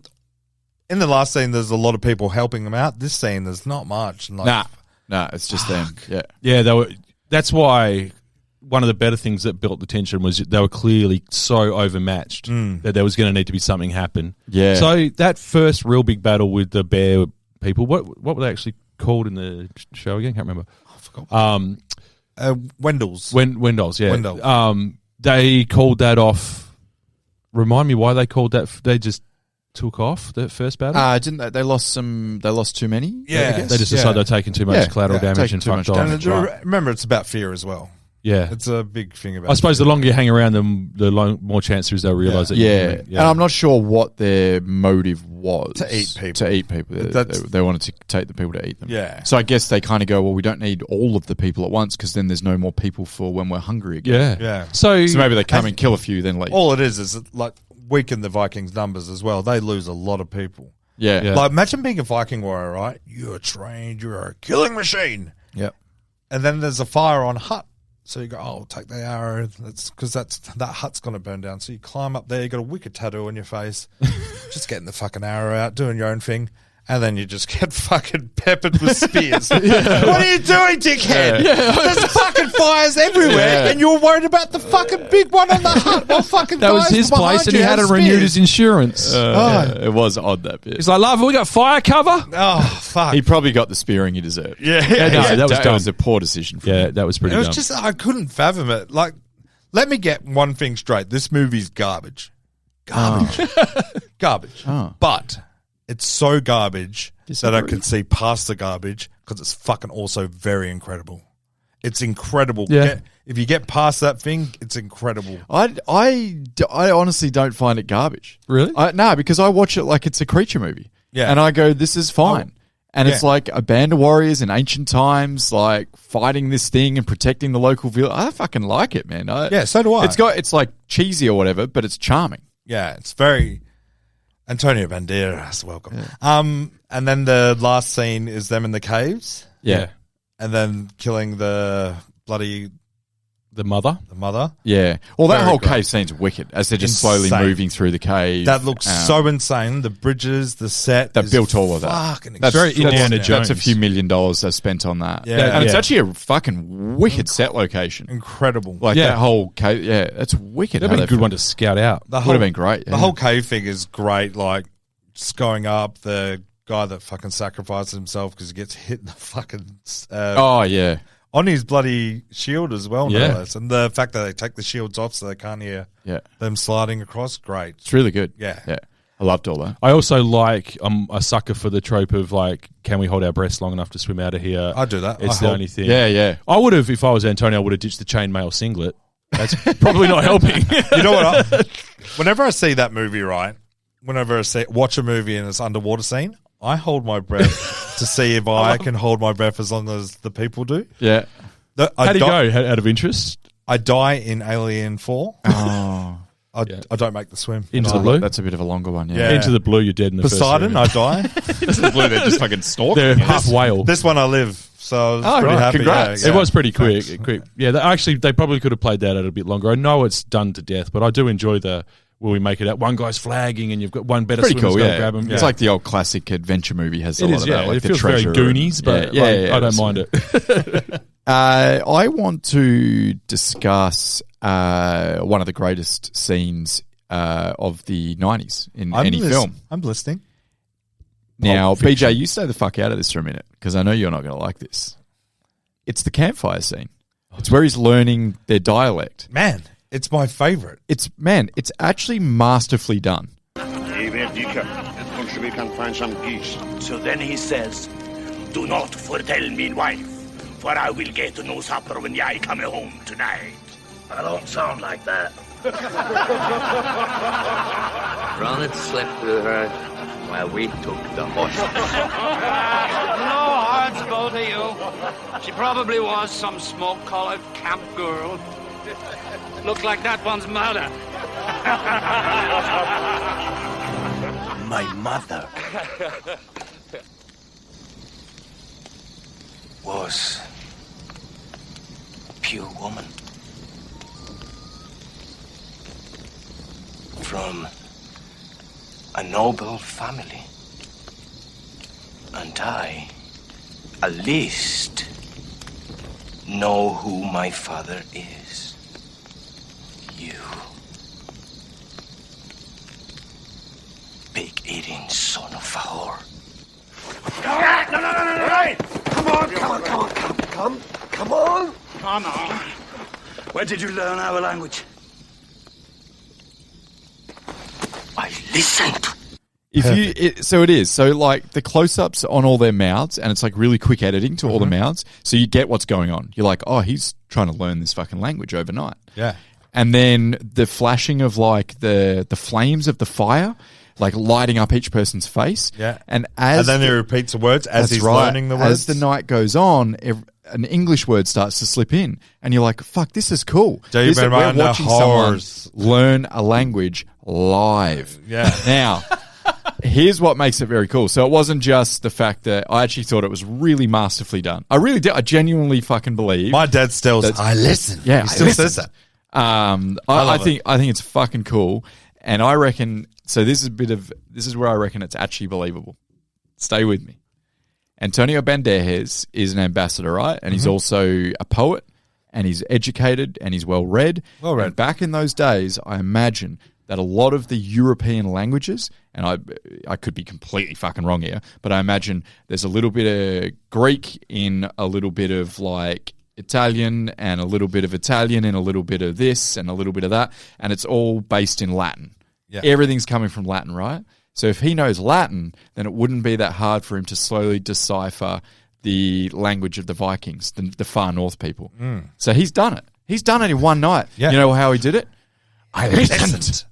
in the last scene, there's a lot of people helping them out. This scene, there's not much. Like, Nah, it's just them. Yeah. Yeah, that's why one of the better things that built the tension was they were clearly so overmatched that there was going to need to be something happen. Yeah. So that first real big battle with the bear people, what were they actually called in the show again? Can't remember. I forgot. Wendell's. Wendells, yeah. Wendell. They called that off. Remind me why they called that. They just took off that first battle. Didn't they? They lost too many. Yeah. I guess? They just decided they're taking too much collateral damage taking and too much fucked off. damage. And remember, it's about fear as well. Yeah. It's a big thing about I suppose the longer you hang around them, the more chance there is they'll realise that. Yeah. Yeah. And I'm not sure what their motive was. To eat people. They wanted to take the people to eat them. Yeah. So I guess they kind of go, well, we don't need all of the people at once because then there's no more people for when we're hungry again. Yeah. Yeah. So So maybe they come and kill a few, then leave. All it is like weaken the Vikings' numbers as well. They lose a lot of people. Yeah. Yeah. Like, imagine being a Viking warrior, right? You're trained, you're a killing machine. Yep. And then there's a fire on a hut. So you go, oh, take the arrow. That's because that hut's going to burn down. So you climb up there, you got a wicked tattoo on your face, just getting the fucking arrow out, doing your own thing. And then you just get fucking peppered with spears. What are you doing, dickhead? There's fucking fires everywhere, and you're worried about the fucking big one on the hut. Well, fucking that was guys his behind place and you he hadn't have renewed spears. his insurance. It was odd, that bit. He's like, love, we got fire cover? Oh, fuck. He probably got the spearing he deserved. No, that was That dumb. was a poor decision for Yeah, him. that was pretty It was dumb. just, I couldn't fathom it. Like, let me get one thing straight. This movie's garbage. Garbage. Garbage. Oh. But it's so garbage that I Disagree. can see past the garbage because it's fucking also very incredible. It's incredible. Yeah. If you get past that thing, it's incredible. I honestly don't find it garbage. Really? No, because I watch it like it's a creature movie. Yeah. And I go, this is fine. And it's Yeah. like a band of warriors in ancient times, like fighting this thing and protecting the local village. I fucking like it, man. Yeah, so do I. It's like cheesy or whatever, but it's charming. Yeah, it's very... Antonia Banderas, welcome. And then the last scene is them in the caves, Yeah. and then killing the bloody The mother. Yeah. Well, that Very whole great. cave scene's wicked as they're just slowly Insane. moving through the cave. that looks so insane. The bridges, the set, They've is built all of that. fucking That's very extraordinary. Indiana Jones. That's a few $1 million they've spent on that. Yeah. And it's Yeah. actually a fucking wicked set location. Incredible. Like Yeah. that whole cave. Yeah, that's wicked. That'd how be a they've- good one to scout out. The Would have been great. The yeah. whole cave thing is great. Like just going up, the guy that fucking sacrifices himself because he gets hit in the fucking Oh, yeah. on his bloody shield as well. Yeah. No less. And the fact that they take the shields off so they can't hear Yeah. them sliding across, great. It's really good. Yeah. Yeah. I loved all that. I also like, I'm a sucker for the trope of like, can we hold our breaths long enough to swim out of here? I do that. It's I the hold- only thing. Yeah, yeah. I would have, if I was Antonio, I would have ditched the chainmail singlet. That's probably not helping. You know what? Whenever I see that movie, right? Whenever I watch a movie and it's underwater scene, I hold my breath to see if I can hold my breath as long as the people do. Yeah. How do you go? Out of interest? I die in Alien 4. Oh. I don't make the swim. Into No. the blue? That's a bit of a longer one. Yeah. Yeah. Into the blue, you're dead in the Poseidon, first I die. This is blue. They're just fucking stalking. They're half whale. This one I live, so I was Oh, pretty right. happy. Congrats. Yeah, It yeah. was pretty quick. Thanks. Quick. Yeah, they probably could have played that out a bit longer. I know it's done to death, but I do enjoy the will we make it out. One guy's flagging and you've got one better Pretty swimmer's cool, got to yeah. grab him. It's like the old classic adventure movie has a It lot is, of yeah. that. Like It the feels very treasure. Goonies, but yeah, I don't that's- mind it. I want to discuss one of the greatest scenes of the 90s in any film. I'm listening. Now, Pulp Fiction. BJ, you stay the fuck out of this for a minute because I know you're not going to like this. It's the campfire scene. It's where he's learning their dialect. Man, it's my favorite. It's actually masterfully done. We can find some geese. So then he says, "Do not foretell me, wife, for I will get no supper when I come home tonight." I don't sound like that. Ronald slept with her while we took the horse. No hearts go to you. She probably was some smoke-collared camp girl. Looks like that one's murder. My mother was pure woman from a noble family, and I, at least, know who my father is. You. Pig-eating son of a whore. No. Right. Come on. Come on. Where did you learn our language? I listened. So it is. So like the close-ups on all their mouths, and it's like really quick editing to all the mouths, so you get what's going on. You're like, oh, he's trying to learn this fucking language overnight. Yeah. And then the flashing of like the flames of the fire, like lighting up each person's face. Yeah. And then he repeats the words as that's he's right. learning the words. As the night goes on, an English word starts to slip in, and you're like, "Fuck, this is cool." Do you We're remember watching horse? someone learn a language live. Yeah. Now, here's what makes it very cool. So it wasn't just the fact that I actually thought it was really masterfully done. I really did. I genuinely fucking believe. My dad still says, That's- I listen. Yeah, he still I says listen. that. I think it's fucking cool, and I reckon. So this is where I reckon it's actually believable. Stay with me. Antonio Banderas is an ambassador, right? And he's also a poet, and he's educated, and he's well read. Well read. And back in those days, I imagine that a lot of the European languages, and I could be completely fucking wrong here, but I imagine there's a little bit of Greek in a little bit of like Italian and a little bit of Italian and a little bit of this and a little bit of that, and it's all based in Latin. Yeah. Everything's coming from Latin, right? So if he knows Latin, then it wouldn't be that hard for him to slowly decipher the language of the Vikings, the far north people. So he's done it. He's done it in one night. Yeah. You know how he did it? I listened.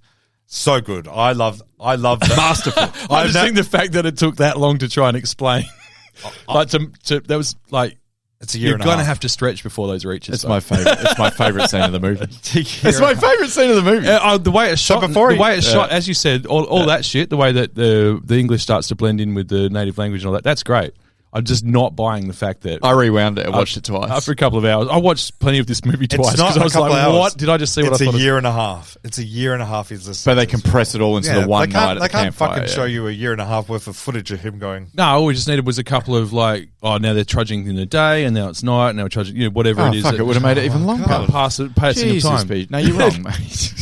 So good. I love that. Masterful. I just think the fact that it took that long to try and explain, like to that was like It's a year You're and a going to half. have to stretch before those reaches. It's my favorite. It's my favorite scene of the movie. It's my favorite scene of the movie. The way it's shot, shot, as you said, all that shit, the way that the English starts to blend in with the native language and all that, that's great. I'm just not buying the fact that I rewound it and watched it twice. After a couple of hours. I watched plenty of this movie twice not because I was a couple like, hours. what? Did I just see what I thought? It's a year and a half. It's a year and a half he's listening. But they compress it all into the one night at the They can't campfire. fucking show you a year and a half worth of footage of him going. No, all we just needed was a couple of like, now they're trudging in the day and now it's night and now we're trudging, whatever it is. Fuck, it would have made it even longer. Passing the time. Pete. No, you're wrong, mate.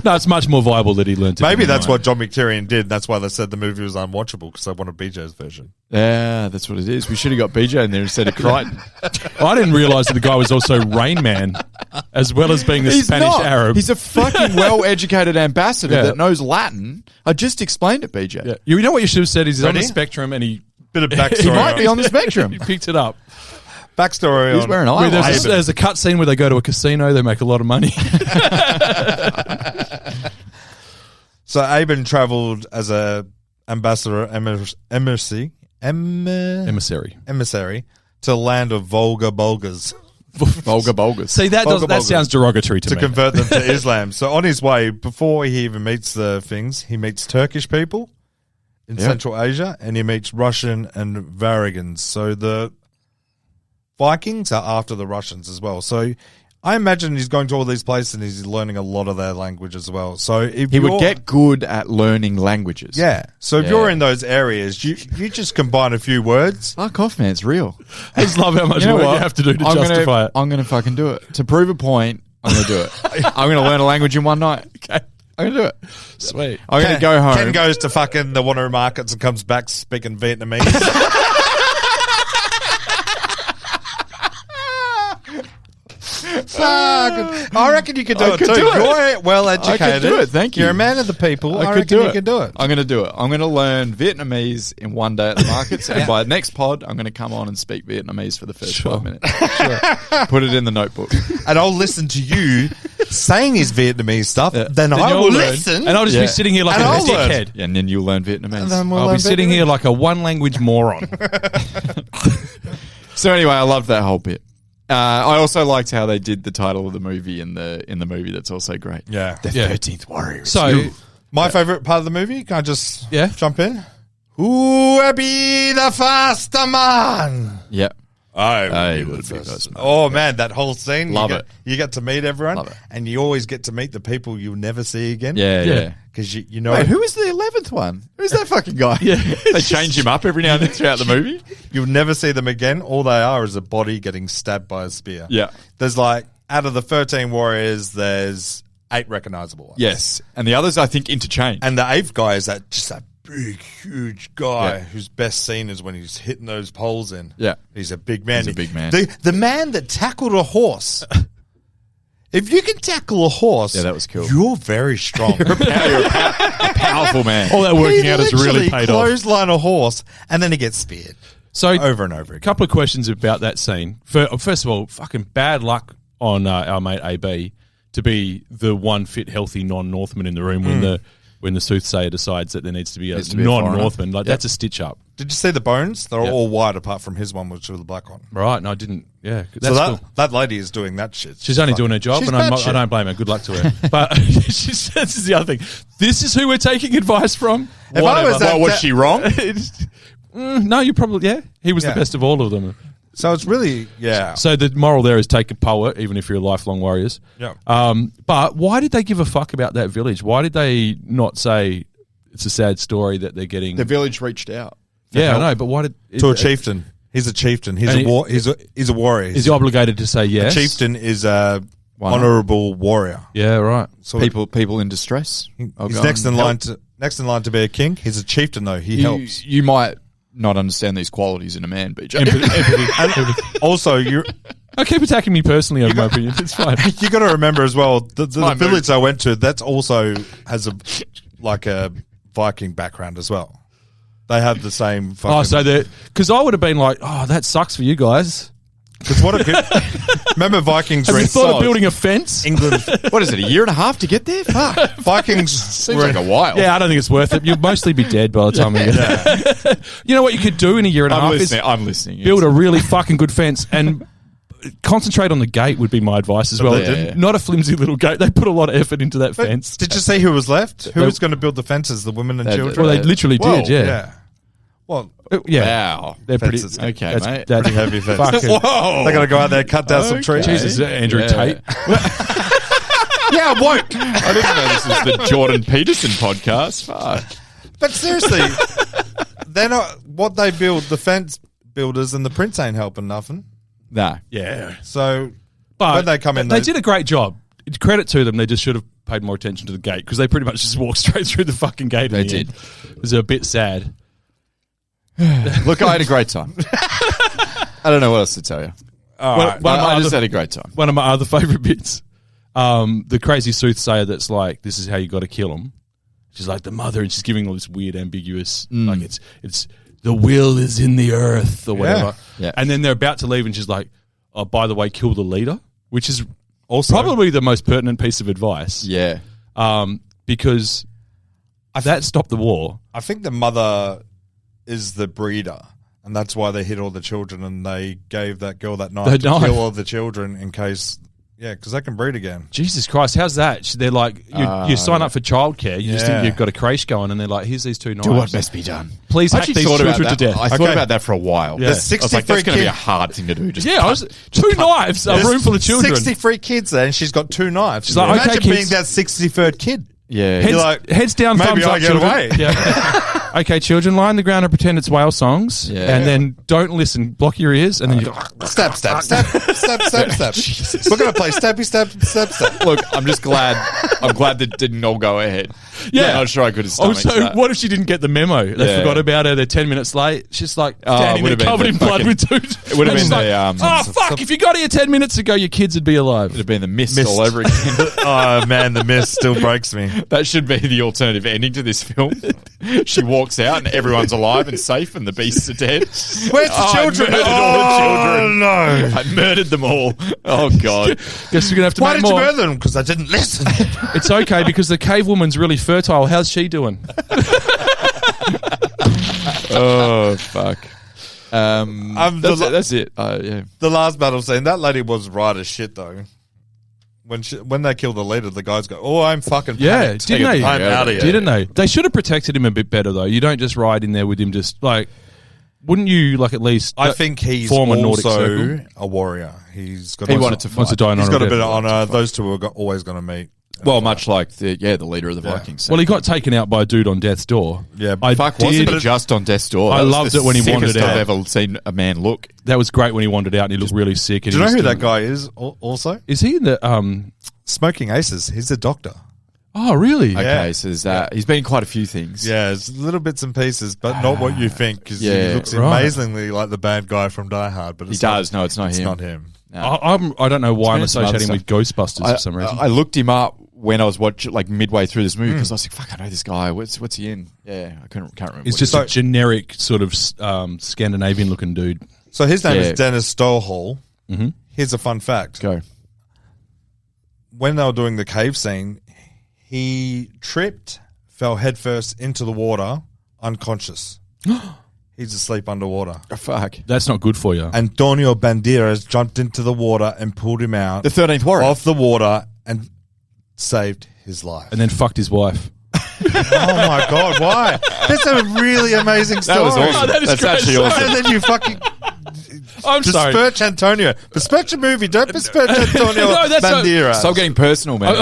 No, it's much more viable that he learned it. Maybe that's what John McTiernan did. That's why they said the movie was unwatchable because they wanted BJ's version. Yeah, that's what it is. We should have got BJ in there instead of Crichton. I didn't realise that the guy was also Rain Man, as well as being the Spanish not. Arab. He's a fucking well-educated ambassador that knows Latin. I just explained it, BJ. Yeah. You know what you should have said is he's on Ready? the spectrum and he Bit of backstory. He might be on the spectrum. he picked it up. Backstory He's on wearing Where eyeliner. there's a cut scene where they go to a casino, they make a lot of money. So Aben travelled as a ambassador emissary to the land of Volga Bulgars Volga Bulgars. See, that Bulgars. sounds derogatory to to me. convert them to Islam. So on his way, before he even meets the things, he meets Turkish people in Central Asia, and he meets Russian and Varigans. So the Vikings are after the Russians as well. So I imagine he's going to all these places and he's learning a lot of their language as well. So if He would you're- get good at learning languages. yeah. So if you're in those areas, you just combine a few words. Fuck off, man. It's real. I just love how much You know work what? you have to do to I'm justify it. I'm going to fucking do it. To prove a point, I'm going to do it. I'm going to learn a language in one night. Okay. I'm going to do it. Sweet. I'm going to go home. Ken goes to fucking the Wanneroo markets and comes back speaking Vietnamese. I reckon you could do I it could too. do it. You're well educated. I could do it. Thank you. You're a man of the people. I could reckon do you it. can do it. I'm going to do it. I'm going to learn Vietnamese in one day at the markets, and by next pod, I'm going to come on and speak Vietnamese for the first 5 minutes. Put it in the notebook. And I'll listen to you saying his Vietnamese stuff. Then I you'll will learn. listen. And I'll just Yeah. be sitting here like And a I'll learn. dickhead. Yeah, and then you'll learn Vietnamese. And then we'll I'll learn be sitting Vietnamese. here like a one-language moron. So anyway, I loved that whole bit. I also liked how they did the title of the movie in the movie. That's also great. Yeah. The Yeah. 13th Warrior. It's So, you. My favourite part of the movie, can I just jump in? Who will be the first man? Yeah. I will be the first man. Oh man, that whole scene. Love you it. You get to meet everyone, Love it. and you always get to meet the people you'll never see again. Yeah. Because you know Wait, who is the 11th one? Who's that fucking guy? Yeah. They change him up every now and then throughout the movie. you'll never see them again. All they are is a body getting stabbed by a spear. Yeah. There's like, out of the 13 warriors, there's 8 recognizable ones. Yes. And the others, I think, interchange. And the 8th guy is that big, huge guy Yeah. whose best scene is when he's hitting those poles in. Yeah. He's a big man. He's a big man. The man that tackled a horse. If you can tackle a horse, Yeah, that was cool. You're very strong. You're a powerful man. all that working He out has really literally paid off. clothesline a horse, and then he gets speared So, over and over a again. couple of questions about that scene. First of all, fucking bad luck on our mate AB to be the one fit, healthy non-Northman in the room when the soothsayer decides that there needs to be a Needs to be a non-Northman. foreigner. That's a stitch up. Did you see the bones? They're Yeah. all white apart from his one, which was the black one. Right, and I didn't. Yeah, that's So that, cool. that lady is doing that shit. She's only doing her job, She's and I batshit. don't blame her. Good luck to her. But this is the other thing. This is who we're taking advice from. If I Whatever. was that- Well, was she wrong? No, you probably, he was Yeah. the best of all of them. So it's really, yeah. So the moral there is take a poet, even if you're lifelong warriors. Yeah. But why did they give a fuck about that village? Why did they not say it's a sad story that they're getting? The village reached out. Yeah, I know, but why did To a chieftain. He's a chieftain. He's And he's a warrior. Is he obligated to say yes? A chieftain is a Why not? honourable warrior. Yeah, right. So People in distress. I'll he's go next in and line help. to be a king. He's a chieftain though. He helps. You might not understand these qualities in a man, BJ. Also, you I keep attacking me personally over my opinion. It's fine. you got to remember as well the Fine, village I went to. That's also has a Viking background as well. They have the same. Fucking, Oh, so because I would have been like, oh, that sucks for you guys. Because what remember Vikings Have were you in thought of Sod. building a fence? England What is it, a year and a half to get there? Fuck. Vikings Seems were like a while. Yeah, I don't think it's worth it. You'll mostly be dead by the time we get there. You know what you could do in a year and a half I'm listening. is build a really fucking good fence and concentrate on the gate would be my advice as well. they didn't. Not a flimsy little gate. They put a lot of effort into that fence. Did you see who was left? Who was going to build the fences? The women and children. Well, they literally Whoa, did, yeah. yeah. Well, Yeah. Wow. They're pretty... Fences. Okay, That's, mate. that's heavy fence. fucking- Whoa. They got to go out there, cut down some trees. Jesus, Andrew Yeah. Tate. Yeah, I'm woke. I didn't know this was the Jordan Peterson podcast. Fuck. But seriously, they're not what they build. The fence builders and the prince ain't helping nothing. No. Yeah. So But when they come in, they did a great job. Credit to them. They just should have paid more attention to the gate because they pretty much just walked straight through the fucking gate. They in the did. end. It was a bit sad. Look, I had a great time. I don't know what else to tell you. I just had a great time. One of my other favourite bits, the crazy soothsayer that's like, this is how you got to kill him. She's like the mother, and she's giving all this weird, ambiguous, like it's the will is in the earth or whatever. Yeah. And then they're about to leave, and she's like, oh, by the way, kill the leader, which is also probably the most pertinent piece of advice. Yeah. Because that stopped the war. I think the mother is the breeder, and that's why they hit all the children, and they gave that girl that knife The to knife. kill all the children in case, because they can breed again. Jesus Christ, how's that? They're like, you sign up for childcare, you just Yeah. think you've got a creche going, and they're like, here's these two knives. Do what must be done. Please I hack actually these thought about children to that. death. I thought Okay. about that for a while. Yeah. There's I was 63 like, that's going to be a kids. hard thing to do. Just Yeah, two knives, a room full of children. 63 kids there, and she's got 2 knives. She's like, Imagine okay, being kids. that 63rd kid. Yeah. Heads, You're like, heads down, maybe thumbs up, I get children. away. Yeah. Okay, children, lie on the ground and pretend it's whale songs, Yeah. and then don't listen. Block your ears, and then you. Stab, stab, stab, stab, stab, stab. We're going to play stabby, stab, stab, stab. Look, I'm just glad. I'm glad that didn't all go ahead. Yeah. I'm not sure I could have stomached Also, that. what if she didn't get the memo? They Yeah. forgot about her. They're 10 minutes late. She's like standing would there have been covered the in blood with two. It would have and she's been like, the oh fuck! If you got here 10 minutes ago, your kids would be alive. would have been the mist, Mist. all over again. Oh, man, the mist still breaks me. That should be the alternative ending to this film. She walks out and everyone's alive and safe, and the beasts are dead. Where's the children? I murdered all the children. no. I murdered them all. Oh god. Guess we're gonna have to Why make did you more. murder them? Because I didn't listen. It's okay because the cave woman's really fertile. How's she doing? Oh fuck. That's, the- it, that's it. Yeah. The last battle scene, that lady was right as shit, though. When they kill the leader, the guys go, "Oh, I'm fucking Yeah, panicked. didn't they? I'm out of here." Didn't they? They should have protected him a bit better though. You don't just ride in there with him. Just like, wouldn't you like at least? I think he's form a Nordic also circle? a warrior. He's got. He wanted to Wants to die in He's honor got a of bit death. of honor. Those two are always going to meet. Well, much like the leader of the Vikings. Well, he got taken out by a dude on death's door. Yeah, I Fuck, did. wasn't it just on death's door? I That was loved the it when he wandered sickest out. I've ever seen a man look. That was great when he wandered out and he looked really sick. And Do you know he who was that guy is? Also, Is he in the? Smoking Aces. He's a doctor. Oh, really? Okay, Yeah. so there's that. He's been in quite a few things. Yeah, it's little bits and pieces, but not what you think. Because Yeah, he looks right. amazingly like the bad guy from Die Hard. But He it's not, does. No, it's not It's him. not him. No. I don't know why I'm It's been some associating other with Ghostbusters for some reason. I looked him up when I was watching, like midway through this movie, because I was like, "Fuck, I know this guy. What's he in?" Yeah, I can't remember. He's what just he a generic sort of Scandinavian looking dude. So his name Yeah. is Dennis Stolhall. Mm-hmm. Here's a fun fact. Go. When they were doing the cave scene, he tripped, fell headfirst into the water, unconscious. He's asleep underwater. Oh, fuck. That's not good for you. Antonia Banderas jumped into the water and pulled him out The 13th Warrior. off the water and saved his life. And then fucked his wife. Oh my God, why? That's a really amazing story. That was awesome. Oh, that is That's great. actually awesome. And then you fucking I'm sorry. besmirch Antonio. Besmirch a movie. Don't besmirch Antonio No, that's not- Banderas. Stop getting personal, man.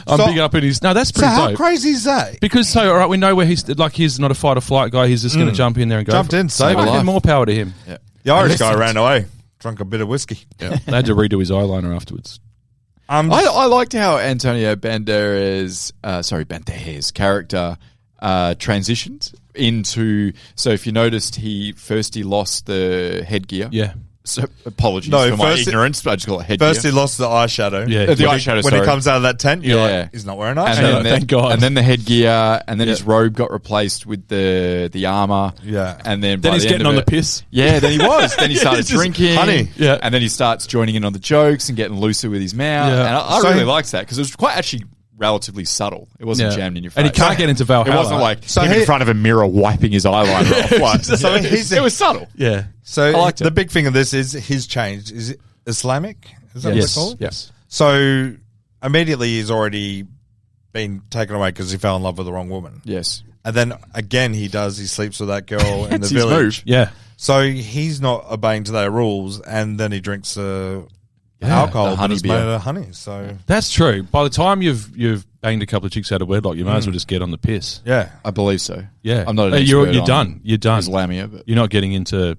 I'm big up in his. No, that's So pretty how dope. crazy is that? Because all right, we know where he's like. He's not a fight or flight guy. He's just going to jump in there and go. Jumped for it. in, saved Fucking life. more power to him. Yeah. The Irish guy Listen. ran away, drunk a bit of whiskey. They had to redo his eyeliner afterwards. I liked how Antonio Banderas' character transitioned into. So if you noticed, he lost the headgear. Yeah. So, apologies No, for my first- ignorance, but I just call it headgear. First, he lost the eyeshadow. Yeah. The When eyeshadow, When he sorry. comes out of that tent, you're Yeah. like, he's not wearing and eyeshadow. then, thank God. And then the headgear, and then his robe got replaced with the armor. Yeah. And then Then by he's the end getting of on it- the piss. Yeah, then he was. Then he started just drinking. honey. Yeah. And then he starts joining in on the jokes and getting looser with his mouth. Yeah. And I So really he- liked that because it was quite actually relatively subtle. It wasn't jammed in your face. And he can't get into Valhalla. It wasn't like So him he- in front of a mirror wiping his eyeliner off. Like, So he's- it was subtle. Yeah. So I liked the it. big thing of this is his change. Is it Islamic? Is that what Yes. they call it? Yes. So immediately he's already been taken away because he fell in love with the wrong woman. Yes. And then again he sleeps with that girl in the It's his village. move. Yeah. So he's not obeying to their rules, and then he drinks the alcohol, but honey it's beer. made out of honey. So That's true. By the time you've banged a couple of chicks out of wedlock, you might as well just get on the piss. yeah, I believe so. Yeah. I'm not an You're expert on done. You're done. Islamia, but You're not getting into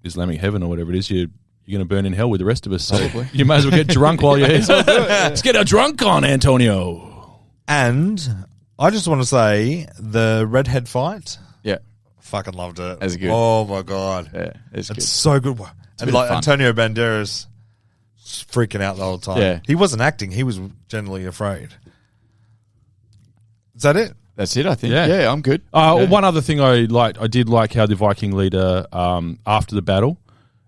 Islamic heaven or whatever it is. You're going to burn in hell with the rest of us. So Probably. you might as well get drunk while you're here. Let's get our drunk on, Antonio. and I just want to say the redhead fight. yeah, Fucking loved it. That's good. Oh my god, yeah, it's good. it's so good. a And bit like of fun. Antonio Banderas freaking out the whole time. Yeah. He wasn't acting. He was genuinely afraid. Is that it? That's it, I think. Yeah. Yeah, I'm good. Yeah. One other thing I liked, I did like how the Viking leader, after the battle,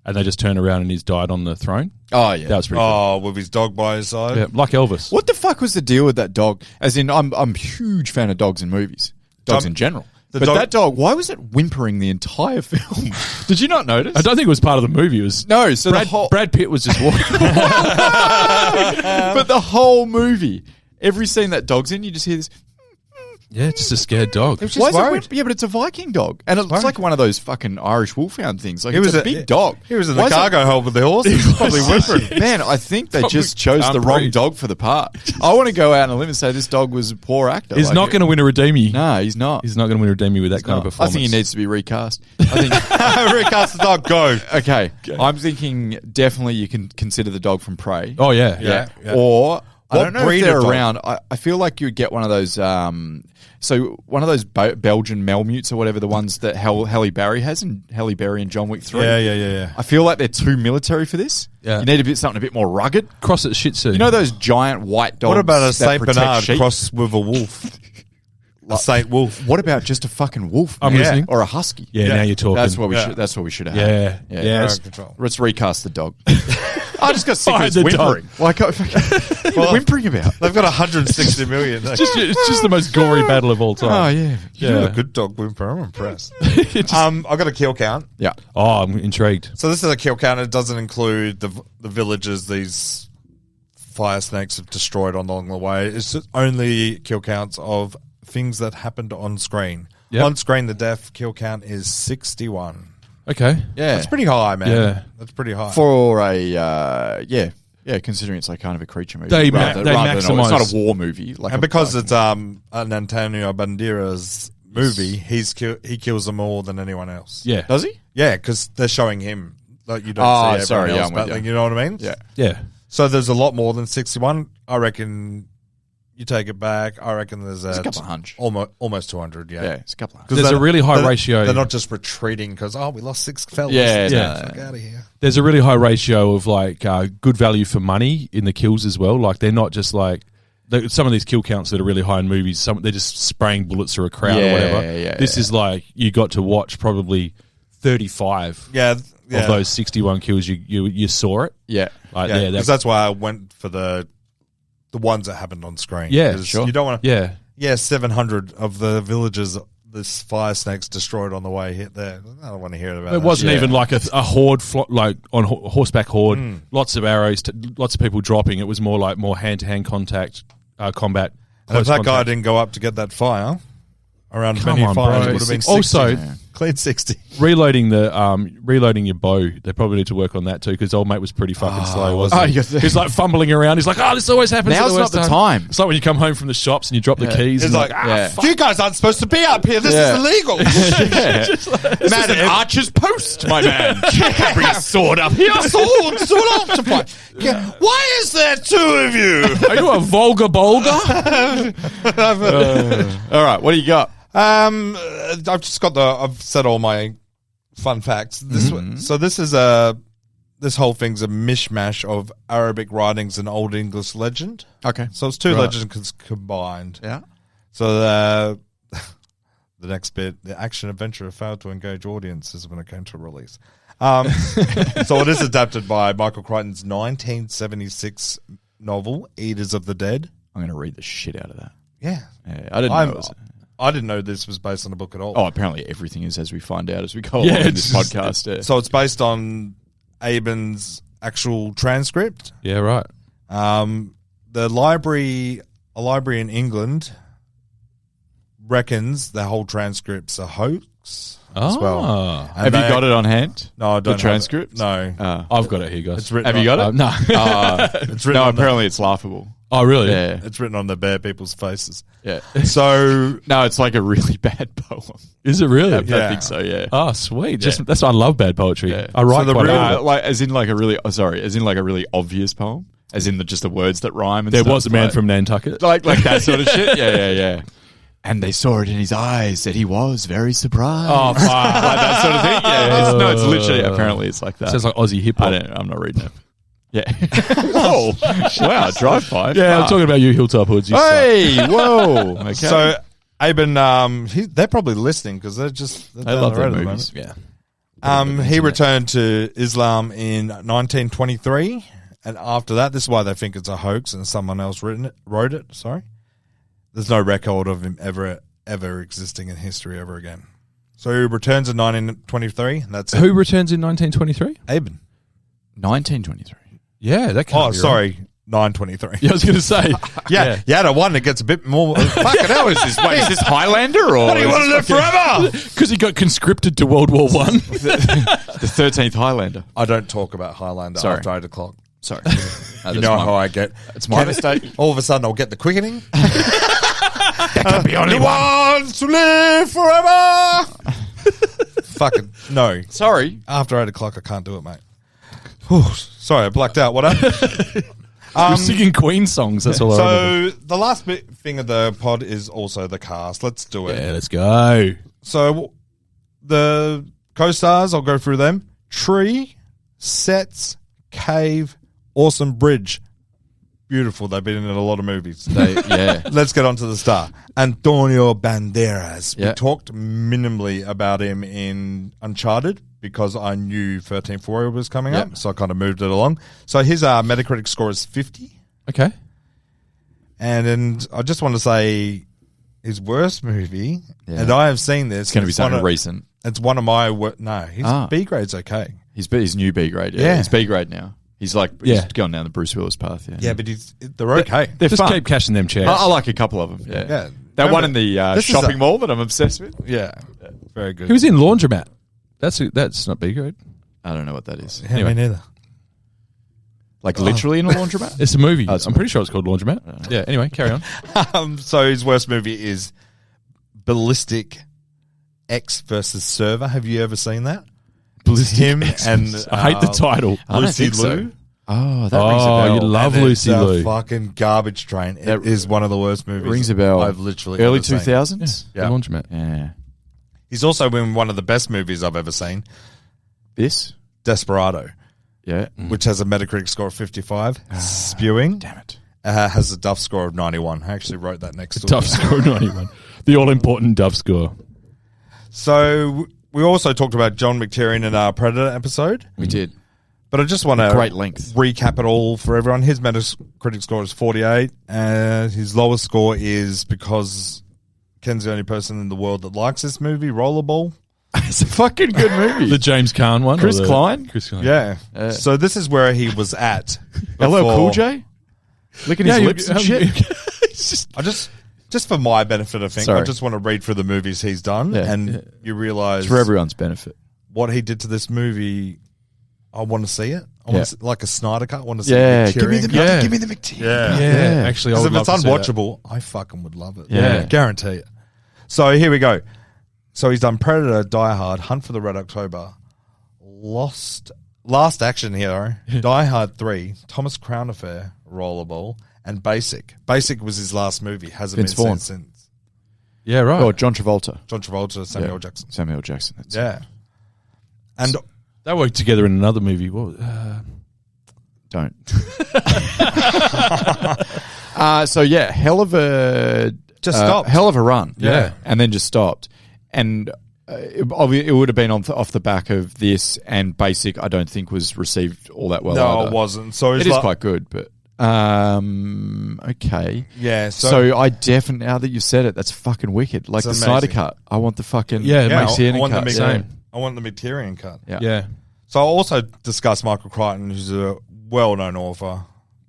and they just turned around and he's died on the throne. Oh, yeah. That was pretty cool. Oh, with his dog by his side. Yeah, like Elvis. What the fuck was the deal with that dog? As in, I'm a huge fan of dogs in movies. Dogs in general. the But dog- that dog, why was it whimpering the entire film? Did you not notice? I don't think it was part of the movie. It was No, so Brad, the whole... Brad Pitt was just walking. but the whole movie, every scene that dog's in, you just hear this... Yeah, just a scared dog. He was Why just is it worried. whimper? Yeah, but it's a Viking dog. And it's worried. like one of those fucking Irish wolfhound things. Like, He it's was a big dog. He was in Why the is it- cargo hold with the horse. He was probably whimpering. Man, I think they Probably just chose the can't wrong breathe. dog for the part. I want to go out on a limb and say this dog was a poor actor. He's not going to win a Redeemy. No, he's not. He's not going to win a Redeemy with that kind of I performance. think he needs to be recast. I think. Recast the dog. Go. Okay, I'm thinking definitely you can consider the dog from Prey. Oh, yeah. Yeah. Or I What don't know breed if they're of dog? around. I feel like you'd get one of those. So one of those Belgian Malamutes or whatever, the ones that Halle Berry has in Halle Berry and John Wick 3. Yeah. I feel like they're too military for this. Yeah. You need something a bit more rugged. Cross it Shih Tzu. You know those giant white dogs. What about a that Saint protect Bernard sheep? cross with a wolf? A Saint Wolf. What about just a fucking wolf? I'm man? listening. Or a husky. Yeah, now you're talking. That's what we Yeah. should. That's what we should have. Yeah. yeah. Yeah. Out of control. Let's recast the dog. I just got sick of Fire his the whimpering. Like, what are you whimpering about? They've got 160 million. It's just the most gory battle of all time. Oh yeah, You got Yeah. a good dog whimper. I'm impressed. I got a kill count. yeah. Oh, I'm intrigued. So this is a kill count. It doesn't include the villages these fire snakes have destroyed along the way. It's just only kill counts of things that happened on screen. Yep. On screen, the death kill count is 61. Okay. Yeah. That's pretty high, man. Yeah. That's pretty high. For a yeah, considering it's like kind of a creature movie. They rather than it's maximise- not a war movie. Like and a because Viking. it's an Antonia Banderas movie, he kills them more than anyone else. Yeah. does he? Yeah, because they're showing him. Like you don't Oh, see everyone sorry, yeah, else I'm with battling. you. You know what I mean? Yeah. Yeah. So there's a lot more than 61. I reckon you take it back. I reckon there's a couple of hunch. almost 200. Yeah. Yeah, it's a couple of. 'Cause There's a they're- really high they're- ratio. They're not just retreating because we lost 6 fellas. Yeah, Yeah. Fuck out of here. There's a really high ratio of like good value for money in the kills as well. Like they're not just like some of these kill counts that are really high in movies. They're just spraying bullets through a crowd or Yeah, whatever. yeah, This is like you got to watch probably 35 Yeah. of those 61 kills. You saw it. Yeah, Like Yeah, yeah, because that's why I went for the ones that happened on screen. Yeah, 'Cause sure. You don't want to. yeah. Yeah, 700 of the villages this fire snakes destroyed on the way hit there. I don't want to hear about It that. wasn't Yeah. even like a horde, like on horseback horde. Lots of arrows, lots of people dropping. It was more hand to hand contact combat. And if close that guy contact. didn't go up to get that fire, around Come many on, fires, bro. it would have been 60. Also, clean 60. reloading your bow, they probably need to work on that too because old mate was pretty fucking slow, wasn't he? you got the- He's like fumbling around. He's like, this always happens. Now's at the not worst the time. It's like when you come home from the shops and you drop the keys. It's and like, yeah. fuck. you guys aren't supposed to be up here. This Yeah. is illegal. man, an archer's post, my man. You can't bring a sword up here. Sword multiply. Yeah. Why is there 2 of you? Are you a vulgar bolga? All right, what do you got? I've just got I've said all my fun facts. This one, so this is a this whole thing's a mishmash of Arabic writings and Old English legend. Okay. So it's two Right. legends combined. Yeah. So the next bit, the action adventure failed to engage audiences when it came to release. So it is adapted by Michael Crichton's 1976 novel, Eaters of the Dead. I'm going to read the shit out of that. Yeah. I didn't know it was... I didn't know this was based on a book at all. Oh, apparently everything is, as we find out as we go along in this podcast. Yeah. So it's based on Aben's actual transcript. Yeah, right. A library in England reckons the whole transcript's a hoax as well. And have you got it on hand? No, I don't. The transcript? No. I've got it here, guys. It's written Have you got it? No. It's written No, on apparently it's laughable. Oh, really? Yeah. it's written on the bare people's faces. Yeah. So No, it's like a really bad poem. Is it really? I Yeah. think so, yeah. Oh, sweet. That's why I love bad poetry. Yeah. I write So the quite a real- lot. Like, as in like a really obvious poem? As in just the words that rhyme and There stuff? was a man like, from Nantucket. like that sort of shit? Yeah. And they saw it in his eyes that he was very surprised. Oh, fuck. Like that sort of thing? Yeah. It's literally, apparently it's like that. Sounds like Aussie hip hop. I'm not reading it. Yeah. Whoa. Wow, drive by. Yeah, I'm talking about you Hilltop Hoods. You suck. Hey, whoa. Okay. So Aben, they're probably listening because they're I down love the road their at the movies. moment. Yeah. He returned to Islam in 1923, and after that, this is why they think it's a hoax and someone else wrote it. Sorry, there's no record of him ever existing in history ever again. So he returns in 1923, and that's Who returns in 1923? Aben. 1923. Yeah, that can't Oh, be sorry, 923. Yeah, I was going to say. Yeah, the one that gets a bit more. Fucking hell, is this? Wait, is this Highlander or? What do you want to live forever? Because he got conscripted to World War One. The 13th Highlander. I don't talk about Highlander Sorry. after 8 o'clock. Sorry. You know how I get. It's my mistake. All of a sudden, I'll get the quickening. There can be only one to live forever. Fucking no. Sorry. After 8 o'clock, I can't do it, mate. Whew, sorry, I blacked out. What up? You're singing Queen songs. That's all I remember. So the last thing of the pod is also the cast. Let's do it. Yeah, let's go. So the co-stars, I'll go through them. Tree, Sets, Cave, Awesome Bridge. Beautiful. They've been in a lot of movies. Yeah. Let's get on to the star. Antonia Banderas. Yeah. We talked minimally about him in Uncharted because I knew 13th Warrior was coming up, so I kind of moved it along. So his Metacritic score is 50. Okay. And I just want to say his worst movie, and I have seen this. It's going to be something recent. It's one of my... No, his B grade's okay. His new B grade. Yeah. He's B grade now. He's he's going down the Bruce Willis path. Yeah, but they're okay. They're Just fun. keep cashing them checks. I like a couple of them. Yeah. Yeah. That one in the This is shopping mall that I'm obsessed with. Yeah. Very good. He was in Laundromat. That's not B grade. I don't know what that is. Yeah, me neither. Like literally in a laundromat? It's a movie. Oh, it's a I'm pretty sure it's called Laundromat. Yeah. Anyway, carry on. So his worst movie is Ballistic X versus Server. Have you ever seen that? Him and I hate the title. I don't Lucy think so. Liu. Oh, that rings a bell. you love And Lucy it's a Liu. fucking garbage train. It is one of the worst movies. Rings a bell. I've literally Early ever seen. 2000s? The Yeah. Laundromat. Yeah. He's also in one of the best movies I've ever seen, This? Desperado, Yeah. which has a Metacritic score of 55. Spewing. Damn it. Has a Duff score of 91. I actually wrote that next to Duff it. score 91. The all important Duff score. So we also talked about John McTiernan in our Predator episode. We did. But I just want to Great length. recap it all for everyone. His Metacritic score is 48. His lowest score is because Ken's the only person in the world that likes this movie, Rollerball. It's a fucking good movie. The James Caan one. Chris or the- Klein? Chris Klein. Yeah. So this is where he was at. Hello, before- Cool J? Licking his lips and shit? I just for my benefit, I think, Sorry. I just want to read through the movies he's done, Yeah. and you realize It's for everyone's benefit. what he did to this movie. I want to see it. I want to see, like a Snyder cut. I want to see Yeah. it. Give me the Yeah. give me the McTiernan. Yeah. Yeah. Actually, I Because would if it's love to see that. unwatchable, I fucking would love it. Yeah. Guarantee it. So here we go. So he's done Predator, Die Hard, Hunt for the Red October, Last Action Hero, Die Hard 3, Thomas Crown Affair, Rollerball, and Basic. Basic was his last movie. Hasn't Vince been Vaughn. seen since. Yeah, right. Oh, John Travolta. John Travolta, Samuel Jackson. Samuel Jackson. That's Yeah. And They worked together in another movie. What? Don't. So yeah, hell of a stopped. hell of a run. Yeah. And then just stopped. And it would have been off the back of this, and Basic I don't think was received all that well. No, either. it wasn't. So It is quite good, but okay. Yeah. So I definitely, now that you said it, that's fucking wicked. Like the It's Snyder amazing. cut. I want the fucking Yeah, it makes Maxian I want cut. the Same. I want the Materian cut. Yeah. Yeah. So I'll also discuss Michael Crichton, who's a well-known author.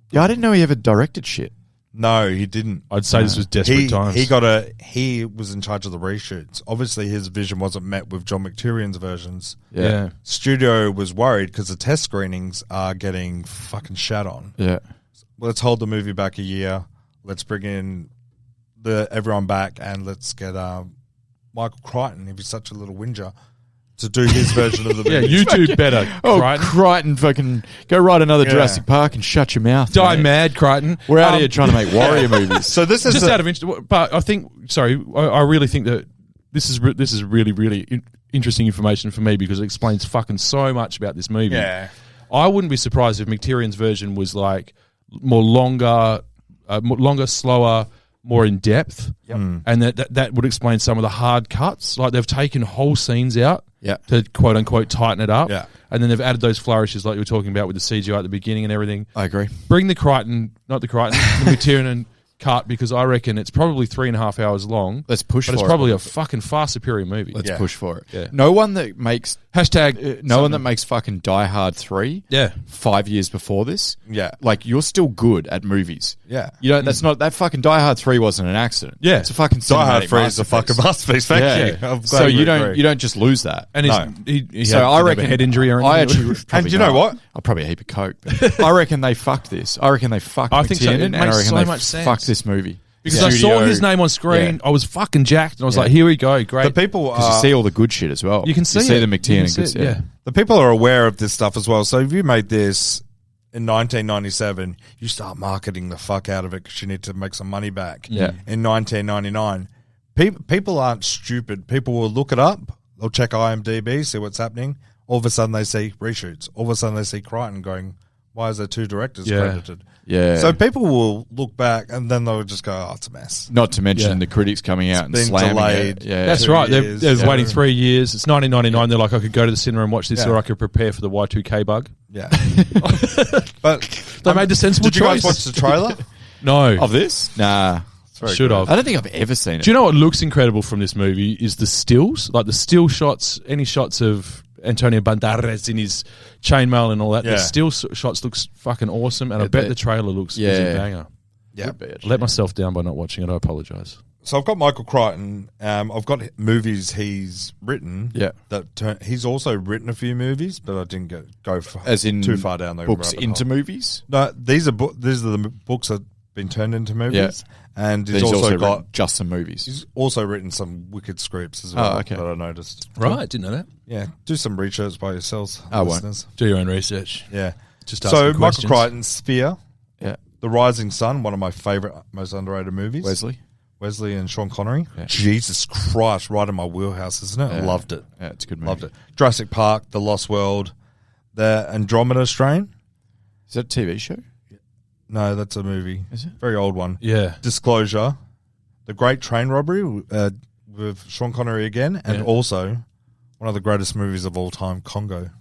Yeah, I didn't know he ever directed shit. No, he didn't. I'd say this was desperate times. He was in charge of the reshoots. Obviously, his vision wasn't met with John McTierion's versions. Yeah. Studio was worried because the test screenings are getting fucking shat on. Yeah. Let's hold the movie back a year. Let's bring in everyone back, and let's get Michael Crichton, if he's such a little whinger, to do his version of the movie. Yeah, you do better, Oh, Crichton. Crichton, fucking go write another Jurassic Park and shut your mouth. Die mate. mad, Crichton. We're out here trying to make Warrior movies. So this is Just out of interest, but I think, I really think that this is really, really interesting information for me because it explains fucking so much about this movie. Yeah. I wouldn't be surprised if McTierion's version was like longer, slower, more in depth, and that would explain some of the hard cuts. Like they've taken whole scenes out to quote unquote tighten it up, and then they've added those flourishes like you were talking about with the CGI at the beginning and everything. I agree. Bring the McTiernan cut because I reckon it's probably 3.5 hours long. Let's push but for it's it. probably a fucking far superior movie. Let's push for it. Yeah. No one that makes Hashtag no one that makes fucking Die Hard 3 Yeah. 5 years before this. Yeah. Like you're still good at movies. Yeah. You know, that's not that fucking Die Hard 3 wasn't an accident. Yeah. It's a fucking Die Hard cinematic 3 is a fucking masterpiece. Thank you. I'm glad So we you agree. don't just lose that. And No. he So had, I didn't have reckon a head injury or anything. I actually And you know what? I'll probably a heap of coke. But I reckon they fucked this. I reckon they fucked I think so. McTiernan, It and I makes reckon so they much sense. fucked this movie. because I saw Studio- his name on screen, Yeah. I was fucking jacked, and I was like, "Here we go, great." The people Because you see all the good shit as well. You can see the it. McTiernan You can good see it, shit. yeah. The people are aware of this stuff as well. So if you made this in 1997, you start marketing the fuck out of it because you need to make some money back. Yeah. In 1999, people aren't stupid. People will look it up. They'll check IMDb, see what's happening. All of a sudden they see reshoots. All of a sudden they see Crichton going, why is there two directors Yeah. credited? Yeah. So people will look back and then they'll just go, oh, it's a mess. Not to mention Yeah. the critics coming out and been slamming delayed. it. Yeah. That's 2 right. They're years. waiting 3 years. It's 1999. They're like, I could go to the cinema and watch this, Yeah. or I could prepare for the Y2K bug. Yeah. But They made the sensible did you guys choice. watch the trailer? No, Of this? Nah. Very should good. have. I don't think I've ever seen it. Do you know what looks incredible from this movie is the stills, like the still shots, any shots of Antonia Banderas in his chainmail and all that. Yeah. The still shots looks fucking awesome, and I Yeah, bet they- the trailer looks is Yeah. a banger. Yeah. Could be, I actually. let myself down by not watching it. I apologise. So I've got Michael Crichton. I've got movies he's written. Yeah. He's also written a few movies, but I didn't go As in too far down the books rabbit into hole. movies? No, these are the books that have been turned into movies, and he's He's also got written just some movies. he's also written some wicked scripts as well. Oh, okay. That I noticed. Right, didn't know that. Yeah, do some research by yourselves, I won't. listeners. Do your own research. Yeah. Just So asking Michael questions. Crichton's Sphere, Yeah. The Rising Sun, one of my favorite, most underrated movies. Wesley and Sean Connery. Yeah. Jesus Christ, right in my wheelhouse, isn't it? I Yeah. loved it. Yeah, it's a good movie. Loved it. Jurassic Park, The Lost World, The Andromeda Strain. Is that a TV show? No, that's a movie. Is it? Very old one. Yeah. Disclosure, The Great Train Robbery with Sean Connery again, and Yeah. also one of the greatest movies of all time, Congo.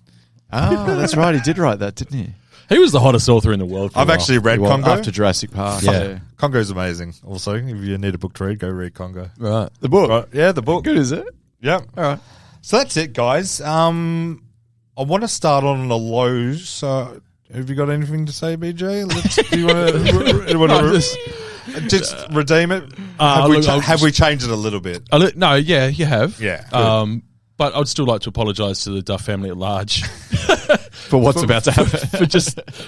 Oh, that's right. He did write that, didn't he? He was the hottest author in the world. For a I've while. actually read Well, Congo. after Jurassic Park. Yeah. Congo's amazing. Also, if you need a book to read, go read Congo. Right. The book. Right. Yeah, the book. Good, is it? Yeah. All right. So that's it, guys. I want to start on a low. So, have you got anything to say, BJ? Do you want to just redeem it? Have we changed it a little bit? No, yeah, you have. Yeah. But I'd still like to apologise to the Duff family at large For what's about to happen.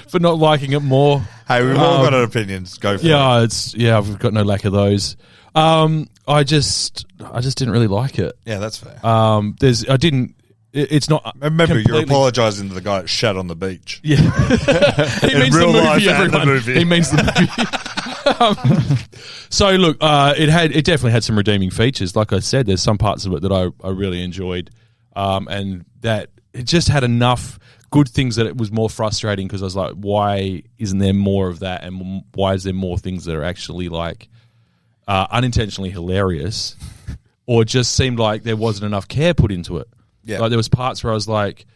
for not liking it more. Hey, we've all got our opinions. Go for it. I've got no lack of those. I just didn't really like it. Yeah, that's fair. It's not. Remember, you're completely- apologising to the guy that shat on the beach. Yeah, he means real the life movie. and the Everyone. movie. He means the movie. So look, it definitely had some redeeming features. Like I said, there's some parts of it that I really enjoyed, and that it just had enough good things that it was more frustrating because I was like, why isn't there more of that? And why is there more things that are actually like unintentionally hilarious or just seemed like there wasn't enough care put into it? Yeah. Like there was parts where I was like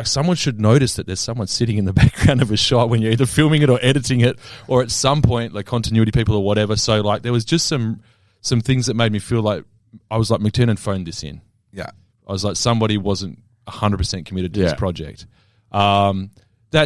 someone should notice that there's someone sitting in the background of a shot when you're either filming it or editing it, or at some point, like continuity people or whatever. So like there was just some things that made me feel like I was like, McTiernan phoned this in. Yeah. I was like, somebody wasn't 100% committed to this project. That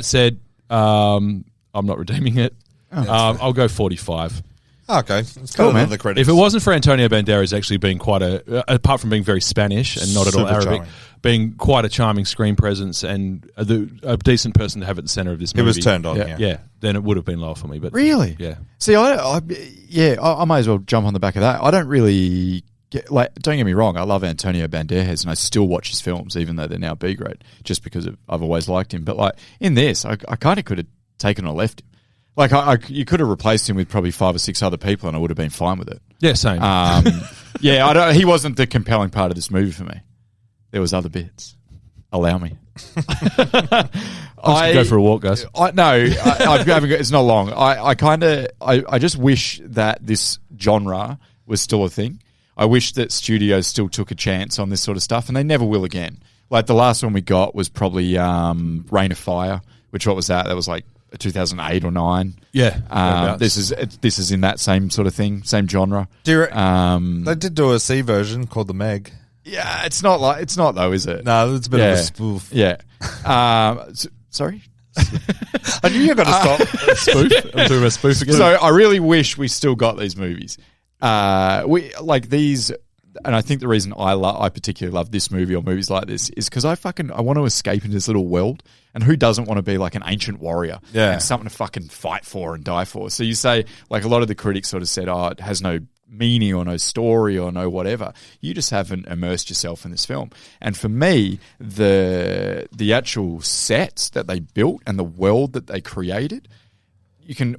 said, I'm not redeeming it. I'll go 45. Okay, it's cool, man. The credits. If it wasn't for Antonia Banderas actually being quite apart from being very Spanish and not at all Super Arabic, charming. being quite a charming screen presence and a decent person to have at the center of this movie. It was turned on, yeah. Then it would have been lower for me. But Really? Yeah. See, I might as well jump on the back of that. I don't really get, like, don't get me wrong, I love Antonio Banderas and I still watch his films, even though they're now B grade, just because I've always liked him. But like in this, I kind of could have taken or left him. Like you could have replaced him with probably 5 or 6 other people, and I would have been fine with it. Yeah, same. He wasn't the compelling part of this movie for me. There was other bits. Allow me. I go for a walk, guys. It's not long. I just wish that this genre was still a thing. I wish that studios still took a chance on this sort of stuff, and they never will again. Like the last one we got was probably Rain of Fire, which what was that? That was like 2008 or 9. Yeah. This is in that same sort of thing, same genre. They did do a C version called The Meg. Yeah, it's not though, is it? No, it's a bit of a spoof. Yeah. Sorry? I knew you were going to stop. Spoof? I'm doing a spoof again. So I really wish we still got these movies. We like these, and I think the reason I particularly love this movie or movies like this is because I want to escape into this little world. And who doesn't want to be like an ancient warrior and something to fucking fight for and die for? So you say, like a lot of the critics sort of said, oh, it has no meaning or no story or no whatever. You just haven't immersed yourself in this film. And for me, the actual sets that they built and the world that they created,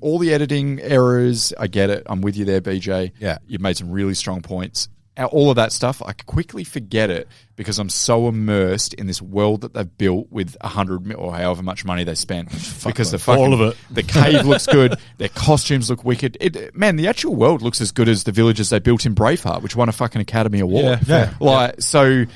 all the editing errors, I get it. I'm with you there, BJ. Yeah. You've made some really strong points. All of that stuff, I quickly forget it because I'm so immersed in this world that they've built with 100 or however much money they spent. Because all of it. The cave looks good, their costumes look wicked. The actual world looks as good as the villages they built in Braveheart, which won a fucking Academy Award. So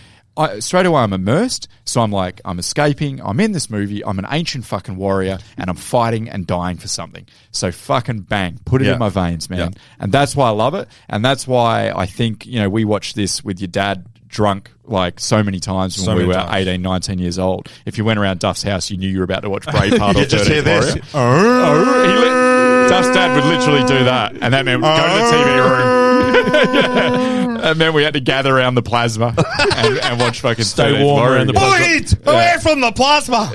straight away I'm immersed. So I'm like, I'm escaping. I'm in this movie. I'm an ancient fucking warrior, and I'm fighting and dying for something. So fucking bang, put it in my veins, man. Yeah. And that's why I love it. And that's why I think, we watched this with your dad drunk like so many times when we were 18, 19 years old. If you went around Duff's house, you knew you were about to watch Braveheart or 13th Warrior. Duff's dad would literally do that, and that meant go to the TV room. And then we had to gather around the plasma and watch fucking Stay warm around the plasma. Away from the plasma.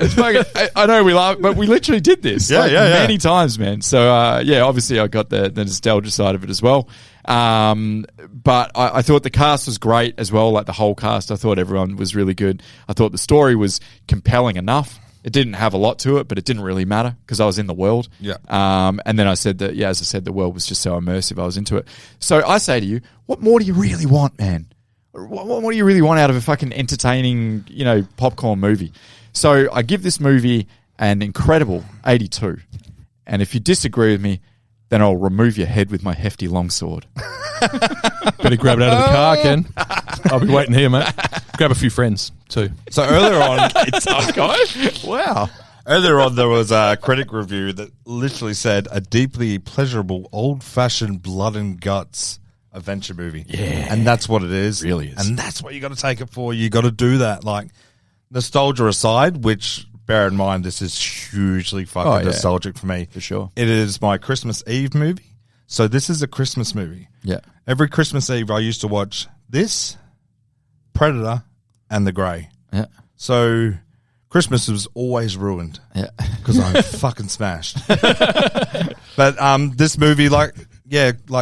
I know we laugh, but we literally did this many times, man. So obviously I got the nostalgia side of it as well. But I thought the cast was great as well, like the whole cast. I thought everyone was really good. I thought the story was compelling enough. It didn't have a lot to it, but it didn't really matter because I was in the world. Yeah. And then I said that, as I said, the world was just so immersive. I was into it. So I say to you, what more do you really want, man? What do you really want out of a fucking entertaining, popcorn movie? So I give this movie an incredible 82. And if you disagree with me, then I'll remove your head with my hefty longsword. Better grab it out of the car, Ken. I'll be waiting here, mate. Grab a few friends, too. So earlier on... Tough guy. Wow. Earlier on, there was a critic review that literally said a deeply pleasurable, old-fashioned blood and guts adventure movie. Yeah. And that's what it is. It really is. And that's what you got to take it for. You got to do that. Like, nostalgia aside, which, bear in mind, this is hugely fucking nostalgic for me. For sure. It is my Christmas Eve movie. So this is a Christmas movie. Yeah. Every Christmas Eve, I used to watch this, Predator, and The Grey. Yeah. So Christmas was always ruined. Yeah. Because I'm fucking smashed. But this movie, like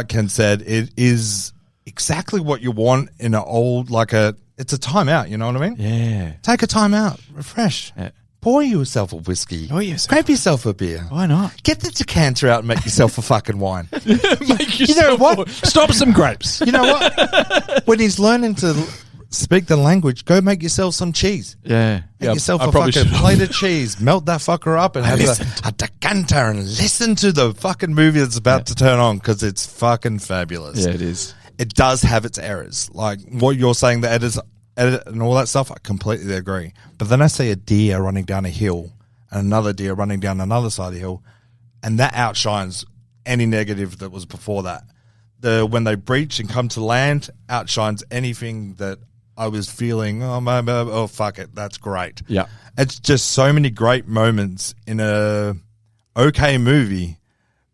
Ken said, it is exactly what you want in it's a time out, you know what I mean? Yeah. Take a time out, refresh. Yeah. Pour yourself a whiskey. Pour yourself. Grab yourself a beer. Why not? Get the decanter out and make yourself a fucking wine. Make yourself what? Stop some grapes. You know what? When he's learning to speak the language. Go make yourself some cheese. Yeah. Make yourself I a probably fucking should've. plate of cheese. Melt that fucker up and have a decanter and listen to the fucking movie that's about to turn on because it's fucking fabulous. Yeah, it is. It does have its errors. Like what you're saying, the edit and all that stuff, I completely agree. But then I see a deer running down a hill and another deer running down another side of the hill, and that outshines any negative that was before that. When they breach and come to land, outshines anything that I was feeling, oh, fuck it, that's great. Yeah. It's just so many great moments in a okay movie,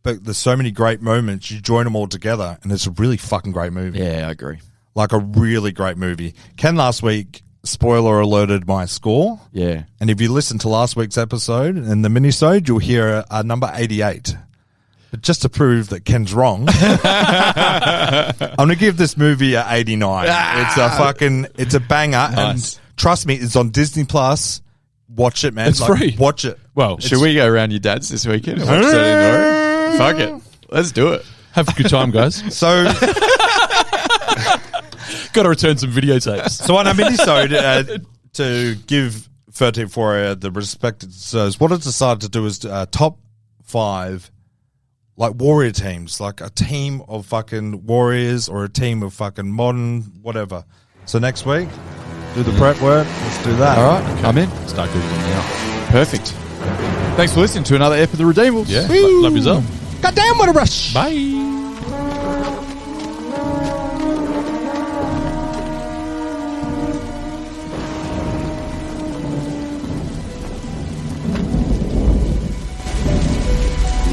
but there's so many great moments. You join them all together, and it's a really fucking great movie. Yeah, I agree. Like a really great movie. Ken last week, spoiler alerted my score. Yeah. And if you listen to last week's episode, in the mini-sode, you'll hear number 88. But just to prove that Ken's wrong, I'm going to give this movie a 89. It's a banger. Nice. And trust me, it's on Disney Plus. Watch it, man. It's free. Watch it. Well, Should we go around your dad's this weekend and watch that in Nora? Fuck it. Let's do it. have a good time, guys. So Got to return some videotapes. So on our mini-sode, to give 13th Warrior the respect it deserves, what it decided to do is top 5 like warrior teams, like a team of fucking warriors or a team of fucking modern whatever. So next week, do the prep work. Let's do that. All right, I'm in. Start Googling now. Perfect. Thanks for listening to another ep of The Redeemables. Yeah, love yourself. Goddamn, what a rush. Bye.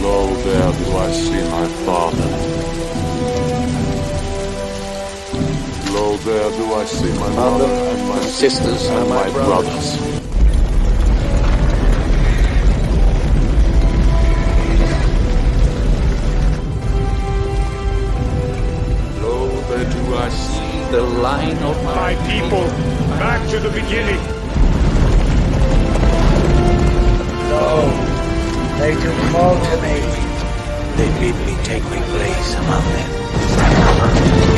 Lo, there do I see my father. Lo, there do I see my mother and my sisters and my brothers. Lo, there do I see the line of my people. Back to the beginning. No. They do call to me. They bid me take my place among them.